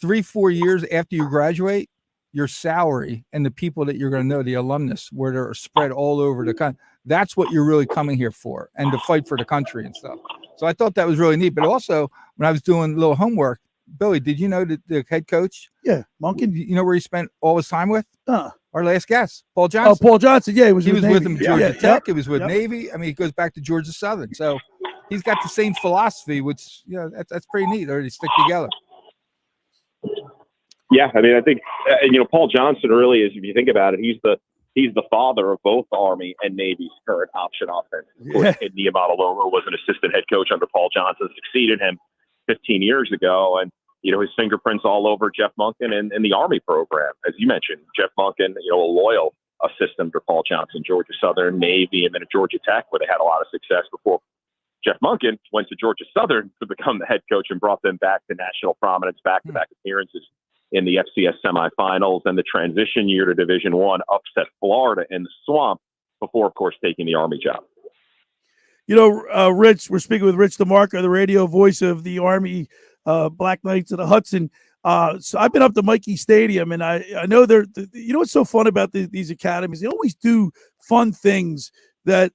3-4 years after you graduate, your salary and the people that you're going to know, the alumnus, where they're spread all over the country. That's what you're really coming here for, and to fight for the country and stuff. So I thought that was really neat. But also, when I was doing a little homework, Billy, did you know that the head coach? Yeah, Monken. You know where he spent all his time with? Our last guest, Paul Johnson. Oh, Paul Johnson. Yeah, he was with him at Georgia Tech. Yep. He was with Navy. I mean, he goes back to Georgia Southern. So he's got the same philosophy, which that's pretty neat. They stick together. Yeah, I mean, I think Paul Johnson really is. If you think about it, he's the father of both Army and Navy's current option offense. Of course, Niamatalomo was an assistant head coach under Paul Johnson, succeeded him 15 years ago, and his fingerprints all over Jeff Monken and the Army program, as you mentioned. Jeff Monken, a loyal assistant for Paul Johnson, Georgia Southern, Navy, and then at Georgia Tech, where they had a lot of success before Jeff Monken went to Georgia Southern to become the head coach and brought them back to national prominence, back-to-back appearances in the FCS semifinals, and the transition year to Division I upset Florida in the Swamp before, of course, taking the Army job. Rich, we're speaking with Rich DeMarco, the radio voice of the Army Black Knights of the Hudson. So I've been up to Mikey Stadium, and I know what's so fun about these academies? They always do fun things that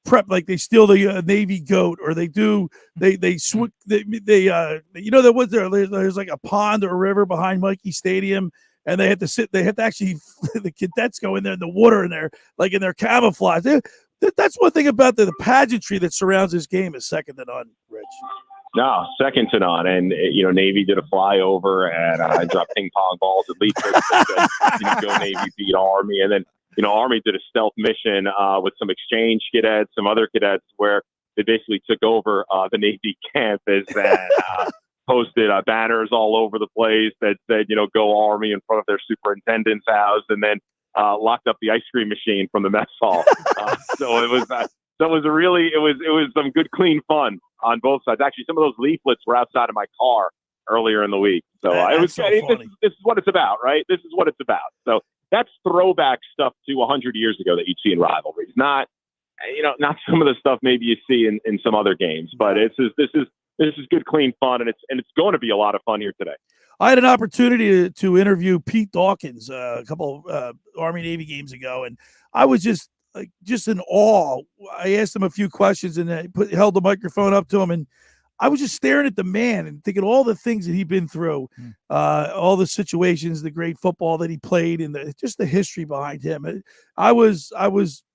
prep, like they steal the Navy goat, or there's like a pond or a river behind Mikey Stadium, and they have to actually the cadets go in there in the water, and they're like in their camouflage. That's one thing about the pageantry that surrounds this game is second to none, Rich. No, second to none. And, Navy did a flyover, and I dropped ping pong balls at least. Go Navy beat Army. And then, Army did a stealth mission with some exchange cadets, some other cadets, where they basically took over the Navy campus and posted banners all over the place that said, go Army in front of their superintendent's house, and then locked up the ice cream machine from the mess hall. So it was some good, clean fun on both sides. Actually, some of those leaflets were outside of my car earlier in the week. So this is what it's about, right? This is what it's about. So that's throwback stuff to 100 years ago that you'd see in rivalries. Not some of the stuff maybe you see in some other games, but this is good, clean fun, and it's going to be a lot of fun here today. I had an opportunity to interview Pete Dawkins a couple Army Navy games ago, and I was just in awe. I asked him a few questions, and I held the microphone up to him, and I was just staring at the man and thinking all the things that he'd been through, all the situations, the great football that he played, and just the history behind him. I was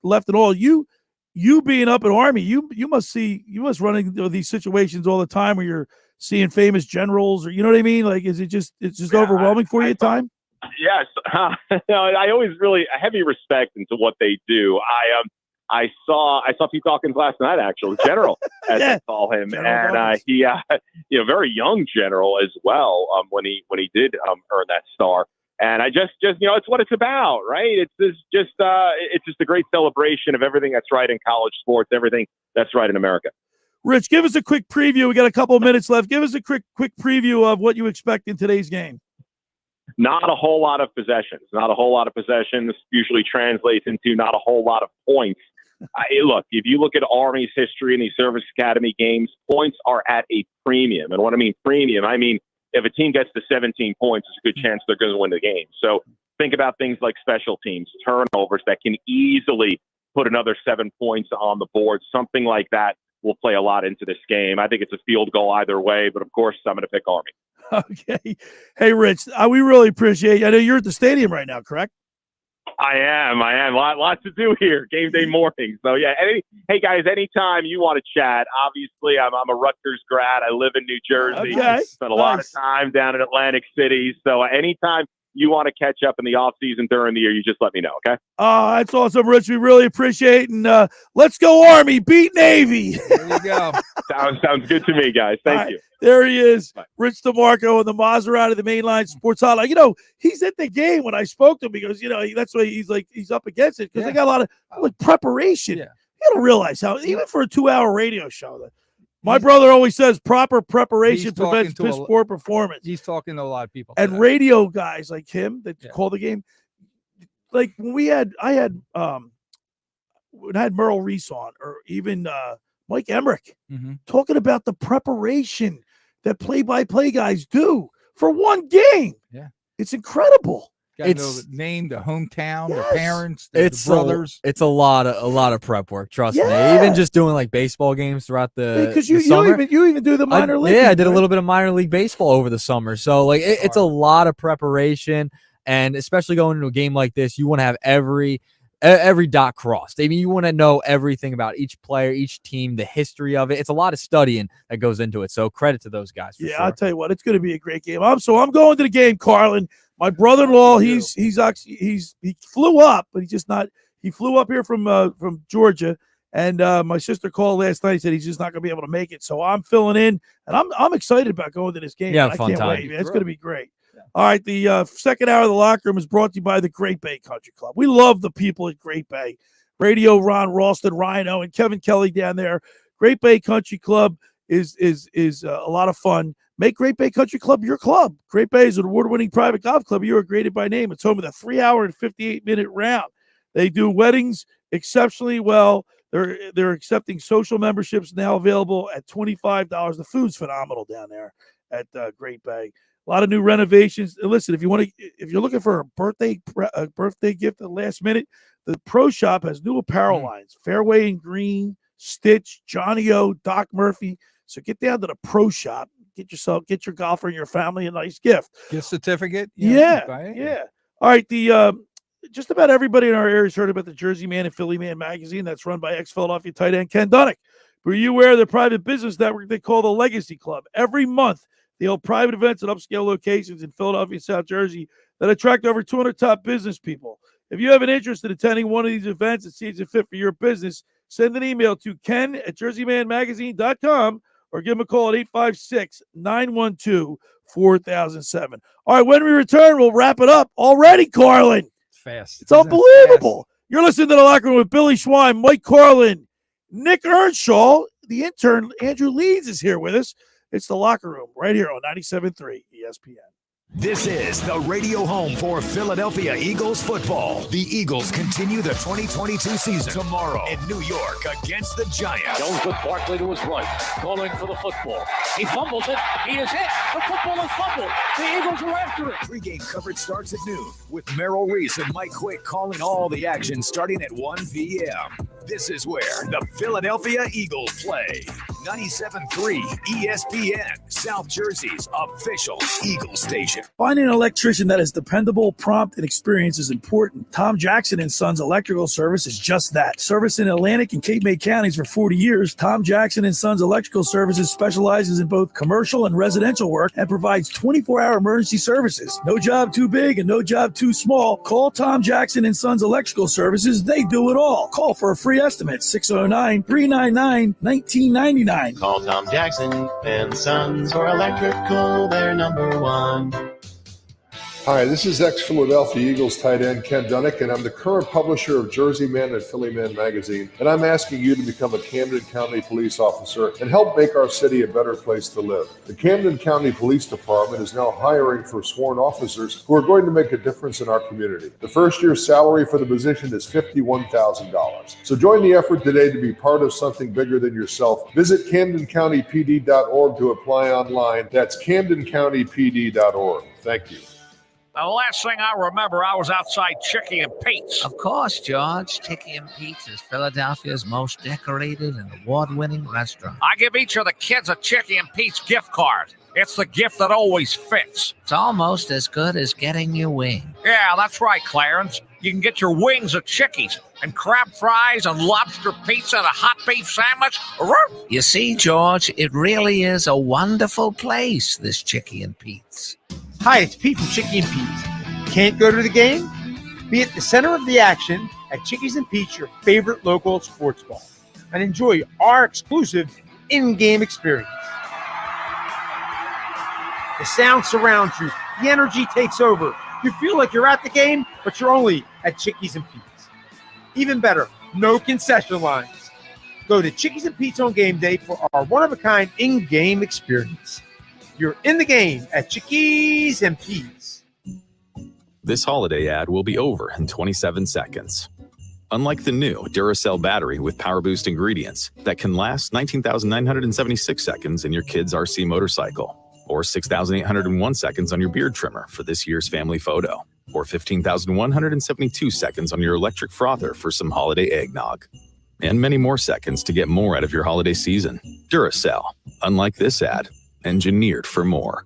left in awe. You being up at Army, you must run into these situations all the time where you're seeing famous generals, or you know what I mean? Like, it's just overwhelming for you at time? Yes. I always really heavy respect into what they do. I saw Pete Dawkins last night, actually, general, as they call him, general, and he, very young general as well. When he did earn that star, and I just it's what it's about, right? It's just a great celebration of everything that's right in college sports, everything that's right in America. Rich, give us a quick preview. We got a couple of minutes left. Give us a quick preview of what you expect in today's game. Not a whole lot of possessions. Not a whole lot of possessions usually translates into not a whole lot of points. Look, if you look at Army's history in these service academy games, points are at a premium. And what I mean premium, I mean if a team gets to 17 points, there's a good chance they're going to win the game. So think about things like special teams, turnovers that can easily put another 7 points on the board. Something like that will play a lot into this game. I think it's a field goal either way, but of course, I'm going to pick Army. Okay. Hey, Rich, we really appreciate you. I know you're at the stadium right now, correct? I am. Lots to do here. Game day morning. So, yeah. Hey, guys, anytime you want to chat, obviously, I'm a Rutgers grad. I live in New Jersey. Okay. Spent a lot of time down in Atlantic City. So, anytime you want to catch up in the off season during the year, you just let me know, okay? Oh, that's awesome, Rich. We really appreciate it. And let's go Army, beat Navy. There you go. Sounds good to me, guys. Thank you. There he is, Rich DeMarco and the Maserati, the Mainline Sports Hotline. He's at the game. When I spoke to him, he goes, that's why he's up against it, because they got a lot of preparation. Yeah. You got to realize how, even for a 2-hour radio show, my brother always says proper preparation prevents piss poor performance. He's talking to a lot of people. And radio guys like him that call the game, like when I had Merle Reese on, or even Mike Emmerich, talking about the preparation that play-by-play guys do for one game. Yeah. It's incredible. Got to know the name, the hometown, the parents, the brothers. It's a lot of prep work. Trust me. Even just doing like baseball games throughout the because you even do the minor league. Yeah, I did a little bit of minor league baseball over the summer. So like it's a lot of preparation, and especially going into a game like this, you want to have every dot crossed. I mean, you want to know everything about each player, each team, the history of it. It's a lot of studying that goes into it. So credit to those guys. For sure. I'll tell you what, it's going to be a great game. I'm going to the game, Carlin. My brother-in-law, he flew up, but he flew up here from Georgia. And my sister called last night and said he's just not going to be able to make it. So I'm filling in, and I'm excited about going to this game. Yeah, I fun can't time. wait, man. It's going to be great. All right, the second hour of the locker room is brought to you by the Great Bay Country Club. We love the people at Great Bay. Radio Ron Ralston, Rhino, and Kevin Kelly down there. Great Bay Country Club is a lot of fun. Make Great Bay Country Club your club. Great Bay is an award-winning private golf club. You are graded by name. It's home of the 3-hour and 58-minute round. They do weddings exceptionally well. They're accepting social memberships now available at $25. The food's phenomenal down there at Great Bay. A lot of new renovations. And listen, if you're looking for a birthday gift at the last minute, the Pro Shop has new apparel lines: Fairway and Green, Stitch, Johnny O, Doc Murphy. So get down to the Pro Shop. Get your golfer and your family a nice gift. Gift certificate. Yeah. All right. Just about everybody in our area has heard about the Jersey Man and Philly Man magazine that's run by ex-Philadelphia tight end Ken Dunnick. Were you aware of the private business network they call the Legacy Club? Every month, they hold private events at upscale locations in Philadelphia and South Jersey that attract over 200 top business people. If you have an interest in attending one of these events and see it's a fit for your business, send an email to ken@jerseymanmagazine.com or give him a call at 856-912-4007. All right, when we return, we'll wrap it up. Already, Carlin. Fast. It's unbelievable. You're listening to The Locker Room with Billy Schwein, Mike Carlin, Nick Earnshaw. The intern, Andrew Leeds, is here with us. It's The Locker Room right here on 97.3 ESPN. This is the radio home for Philadelphia Eagles football. The Eagles continue the 2022 season tomorrow in New York against the Giants. Jones with Barkley to his right, calling for the football. He fumbles it. He is hit. The football is fumbled. The Eagles are after it. Pre-game coverage starts at noon with Merrill Reese and Mike Quick calling all the action starting at 1 p.m. This is where the Philadelphia Eagles play. 97.3 ESPN, South Jersey's official Eagles station. Finding an electrician that is dependable, prompt, and experienced is important. Tom Jackson and Sons Electrical Service is just that. Service in Atlantic and Cape May counties for 40 years, Tom Jackson and Sons Electrical Services specializes in both commercial and residential work and provides 24-hour emergency services. No job too big and no job too small. Call Tom Jackson and Sons Electrical Services. They do it all. Call for a free estimate, 609-399-1999. Call Tom Jackson and Sons for electrical, they're number one. Hi, this is ex-Philadelphia Eagles tight end Ken Dunnick, and I'm the current publisher of Jersey Man and Philly Man magazine, and I'm asking you to become a Camden County police officer and help make our city a better place to live. The Camden County Police Department is now hiring for sworn officers who are going to make a difference in our community. The first year's salary for the position is $51,000. So join the effort today to be part of something bigger than yourself. Visit CamdenCountyPD.org to apply online. That's CamdenCountyPD.org. Thank you. The last thing I remember, I was outside Chicky and Pete's. Of course, George. Chicky and Pete's is Philadelphia's most decorated and award-winning restaurant. I give each of the kids a Chicky and Pete's gift card. It's the gift that always fits. It's almost as good as getting your wing. Yeah, that's right, Clarence. You can get your wings at Chicky's and crab fries and lobster pizza and a hot beef sandwich. You see, George, it really is a wonderful place, this Chicky and Pete's. Hi, it's Pete from Chicky and Pete's. Can't go to the game? Be at the center of the action at Chickies and Pete's, your favorite local sports bar, and enjoy our exclusive in-game experience. The sound surrounds you. The energy takes over. You feel like you're at the game, but you're only at Chickies and Pete's. Even better, no concession lines. Go to Chickies and Pete's on game day for our one-of-a-kind in-game experience. You're in the game at Chickies and Pete's. This holiday ad will be over in 27 seconds. Unlike the new Duracell battery with Power Boost ingredients that can last 19,976 seconds in your kid's RC motorcycle, or 6,801 seconds on your beard trimmer for this year's family photo, or 15,172 seconds on your electric frother for some holiday eggnog, and many more seconds to get more out of your holiday season. Duracell, unlike this ad, engineered for more.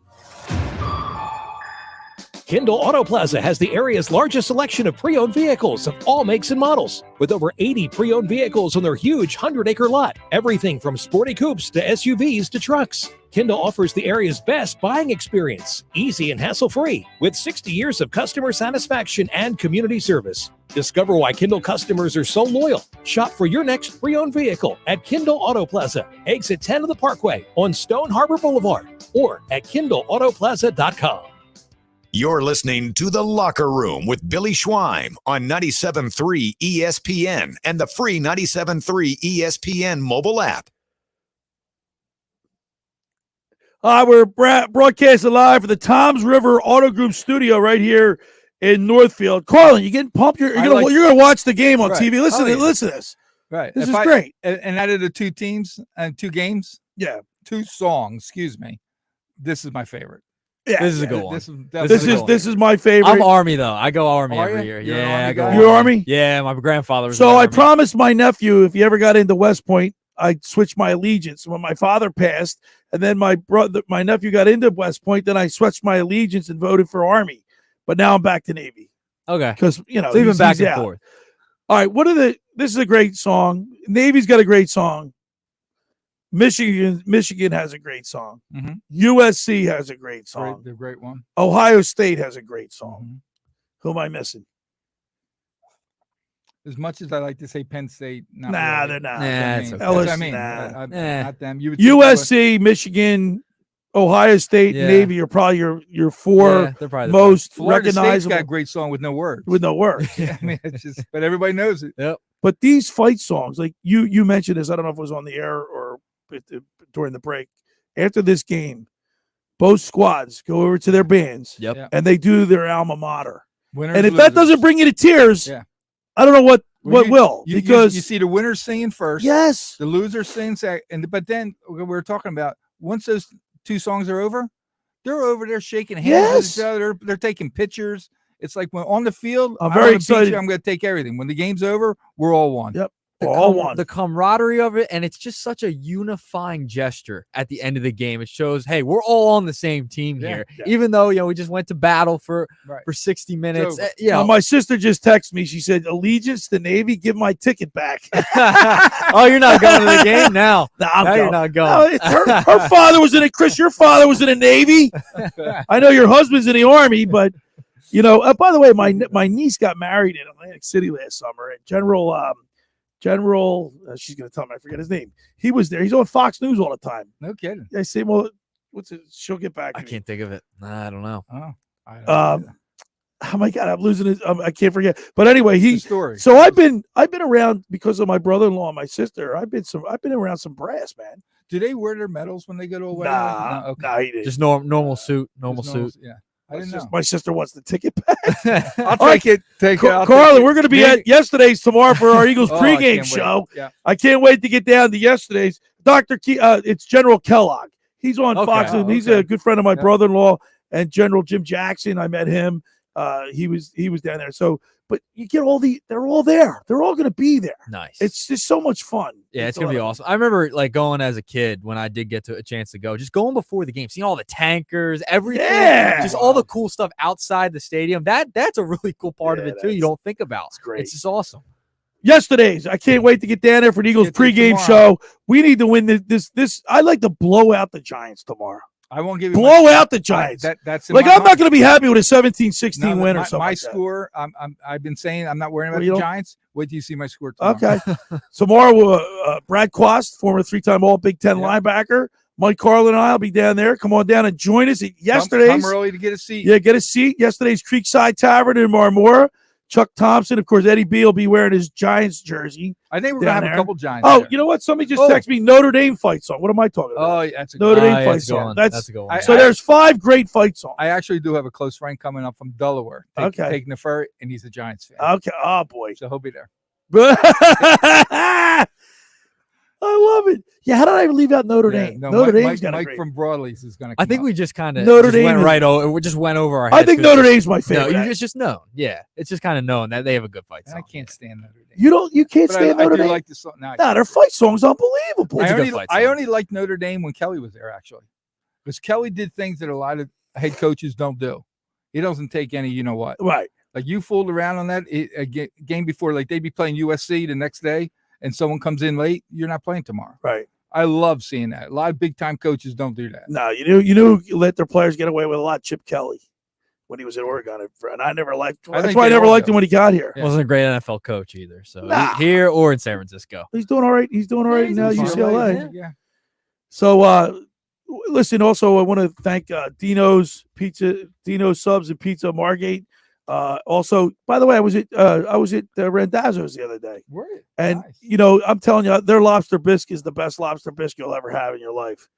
Kindle Auto Plaza has the area's largest selection of pre-owned vehicles of all makes and models. With over 80 pre-owned vehicles on their huge 100-acre lot. Everything from sporty coupes to SUVs to trucks. Kindle offers the area's best buying experience, easy and hassle-free, with 60 years of customer satisfaction and community service. Discover why Kindle customers are so loyal. Shop for your next pre-owned vehicle at Kindle Auto Plaza, exit 10 of the Parkway on Stone Harbor Boulevard, or at KindleAutoplaza.com. You're listening to The Locker Room with Billy Schwein on 97.3 ESPN and the free 97.3 ESPN mobile app. We're broadcasting live from the Toms River Auto Group studio right here in Northfield. Carlin, you getting pumped? You're gonna watch the game on TV. Listen to this. Right. This is great. And out of the two teams and 2 games, yeah, 2 songs. Excuse me. This is my favorite. Yeah, This is a good one. This is my favorite. I'm Army though. I go Army Are every you? year. You're an Yeah, Army I go guy? You're Army? Yeah, my grandfather was. So in the I Army. promised my nephew if he ever got into West Point, I'd switch my allegiance. When my father passed, and then my nephew got into West Point, then I switched my allegiance and voted for Army. But now I'm back to Navy. Okay, because so even back and out. forth. All right, this is a great song. Navy's got a great song. Michigan has a great song. USC has a great song. The great one. Ohio State has a great song. Who am I missing? As much as I like to say Penn State, not Nah, really. they're not. That's Nah, what I LSU, mean. nah. Not them. You would think USC, Michigan, Ohio State, Yeah. Navy are probably your 4 Yeah, they're probably the most Florida State's recognizable. got a great song with no words. With no words. I mean, it's just, but everybody knows it. Yep. But these fight songs, like you mentioned this, I don't know if it was on the air or during the break. After this game, both squads go over to their bands, Yep. and they do their alma mater. Winners, And if that losers. doesn't bring you to tears, Yeah. I don't know what You- will. you Because see the winners singing first. Yes. The losers singing second. But then we were talking about once those 2 songs are over, they're over there shaking hands with Yes. each other. They're taking pictures. It's like when on the field, I'm I very wanna beat excited. you, I'm going to take everything. When the game's over, we're all one. Yep. The camaraderie of it, and it's just such a unifying gesture at the end of the game. It shows, hey, we're all on the same team Yeah. here, Yeah. even though we just went to battle for Right. 60 minutes. over. My sister just texted me. She said, "Allegiance to Navy, give my ticket back." Oh, you're not going to the game now. No, I'm Now going. you're not going. No, her father was in it. Chris, your father was in the Navy. I know your husband's in the Army, but by the way, my niece got married in Atlantic City last summer, and General, she's going to tell me, I forget his name. He was there. He's on Fox News all the time. No kidding. I say, well, what's it? She'll get back to I me. can't think of it. I don't know. Oh, I don't Oh my God, I'm losing it. I can't forget. But anyway, The story. So I've been around because of my brother-in-law and my sister. I've been around some brass, man. Do they wear their medals when they go to a wedding? Nah, No, okay. nah, he didn't. Just normal suit. Normal Just suit. Yeah. I didn't know. My sister wants the ticket back. I'll take it. Take it. I'll Carlin, take it. we're going to be Me- at yesterday's tomorrow for our Eagles Oh, I pregame can't wait. show. Yeah. I can't wait to get down to yesterday's. It's General Kellogg. He's on Okay. Fox, and he's okay. a good friend of my Yeah. brother-in-law and General Jim Jackson. I met him. He was down there. So, but you get they're all there. They're all going to be there. Nice. It's just so much fun. Yeah, it's gonna be awesome. I remember going as a kid when I did get a chance to go, just going before the game, seeing all the tankers, everything, Yeah. just all the cool stuff outside the stadium. That's a really cool part of Yeah, it too. You don't think about. It's great. It's just awesome. Yesterday's. I can't wait to get down there for the Eagles Get there pregame tomorrow. show. We need to win this. I like to blow out the Giants tomorrow. I won't give you Blow my- out the Giants. That's in Like my I'm mind. not going to be happy with a 17-16 No, win or my, something. My like that. score. I've been saying I'm not worrying about Well, you the don't- Giants. Wait till you see my score tomorrow. Okay. Tomorrow, Brad Quast, former 3-time All Big Ten linebacker, Mike Carlin and I will be down there. Come on down and join us at yesterday's. Come early to get a seat. Yeah, get a seat. Yesterday's Creekside Tavern in Marmora. Chuck Thompson, of course, Eddie B will be wearing his Giants jersey. I think we're down gonna have there. a couple Giants. Oh, there. you know what? Somebody just Oh. texted me Notre Dame fight song. What am I talking about? Oh, yeah, that's a Notre good Dame one. fight that's a good song. one. That's That's a good one. So there's 5 great fight songs. I actually do have a close friend coming up from Delaware. Okay. Taking the ferry, and he's a Giants fan. Okay. Oh boy. So he'll be there. I love it. Yeah, how did I leave out Notre Yeah, Dame? no, Notre Mike, Dame's got a Mike great. from Broadleys is going to. I think we just kind of Notre Dame went is- right over. We just went over our I heads. think 'cause Notre it's- Dame's my favorite. No, it's just known. Yeah, it's just kind of known that they have a good fight I song. can't stand Notre Dame. You can't But stand I Notre do Dame. like the song. No, Nah, their fight song's unbelievable. It's a good only, fight I song. only liked Notre Dame when Kelly was there, actually, because Kelly did things that a lot of head coaches don't do. He doesn't take any, you know what? Right. Like you fooled around on that game before, like they'd be playing USC the next day, and someone comes in late. You're not playing tomorrow. Right. I love seeing that. A lot of big time coaches don't do that. No, you knew let their players get away with a lot. Chip Kelly when he was at Oregon, and I never liked. That's think why I they never all liked do. him when he got here. Wasn't a great NFL coach either. So Nah. here or in San Francisco. He's doing all right. He's doing all right he's now. doing fine. UCLA. Yeah. So, listen. Also, I want to thank Dino's Subs and Pizza Margate. Also, by the way, I was at Randazzo's the other day, Were you? and Nice. I'm telling you, their lobster bisque is the best lobster bisque you'll ever have in your life.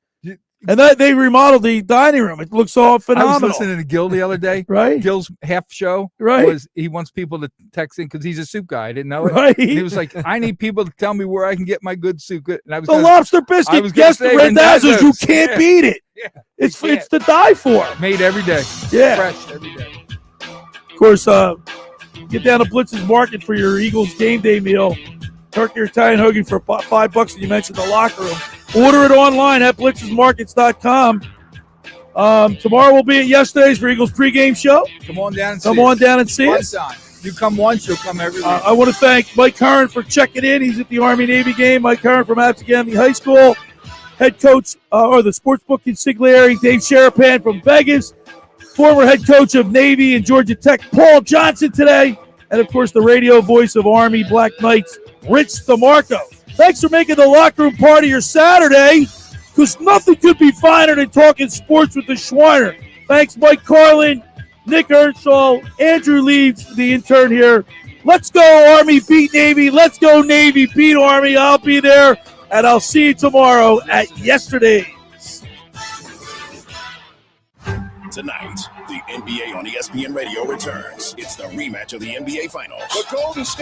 And they remodeled the dining room. It looks all phenomenal. I was listening to Gil the other day. Right. Gil's half show was he wants people to text in because he's a soup guy. I didn't know it. Right. And he was like, I need people to tell me where I can get my good soup. And I was the lobster biscuit, guess the Rendazzo's, you can't beat it. Yeah, it's to die for. Made every day. Yeah. Fresh every day. Of course, get down to Blitz's Market for your Eagles game day meal. Turkey or Italian hoagie for $5, and you mentioned the locker room. Order it online at blitzesmarkets.com. Tomorrow we'll be at yesterday's for Eagles pregame show. Come on down and see us. Time. You come once, you'll come every week. I want to thank Mike Heron for checking in. He's at the Army-Navy game. Mike Heron from Absegami High School. Head coach or the sportsbook consigliere, Dave Sharapan from Vegas. Former head coach of Navy and Georgia Tech, Paul Johnson today. And, of course, the radio voice of Army Black Knights, Rich DeMarco. Thanks for making the locker room part of your Saturday, because nothing could be finer than talking sports with the Schweiner. Thanks, Mike Carlin, Nick Earnshaw, Andrew Leeds, the intern here. Let's go, Army beat Navy. Let's go, Navy beat Army. I'll be there, and I'll see you tomorrow at yesterday's. Tonight, the NBA on ESPN Radio returns. It's the rematch of the NBA Finals. The Golden State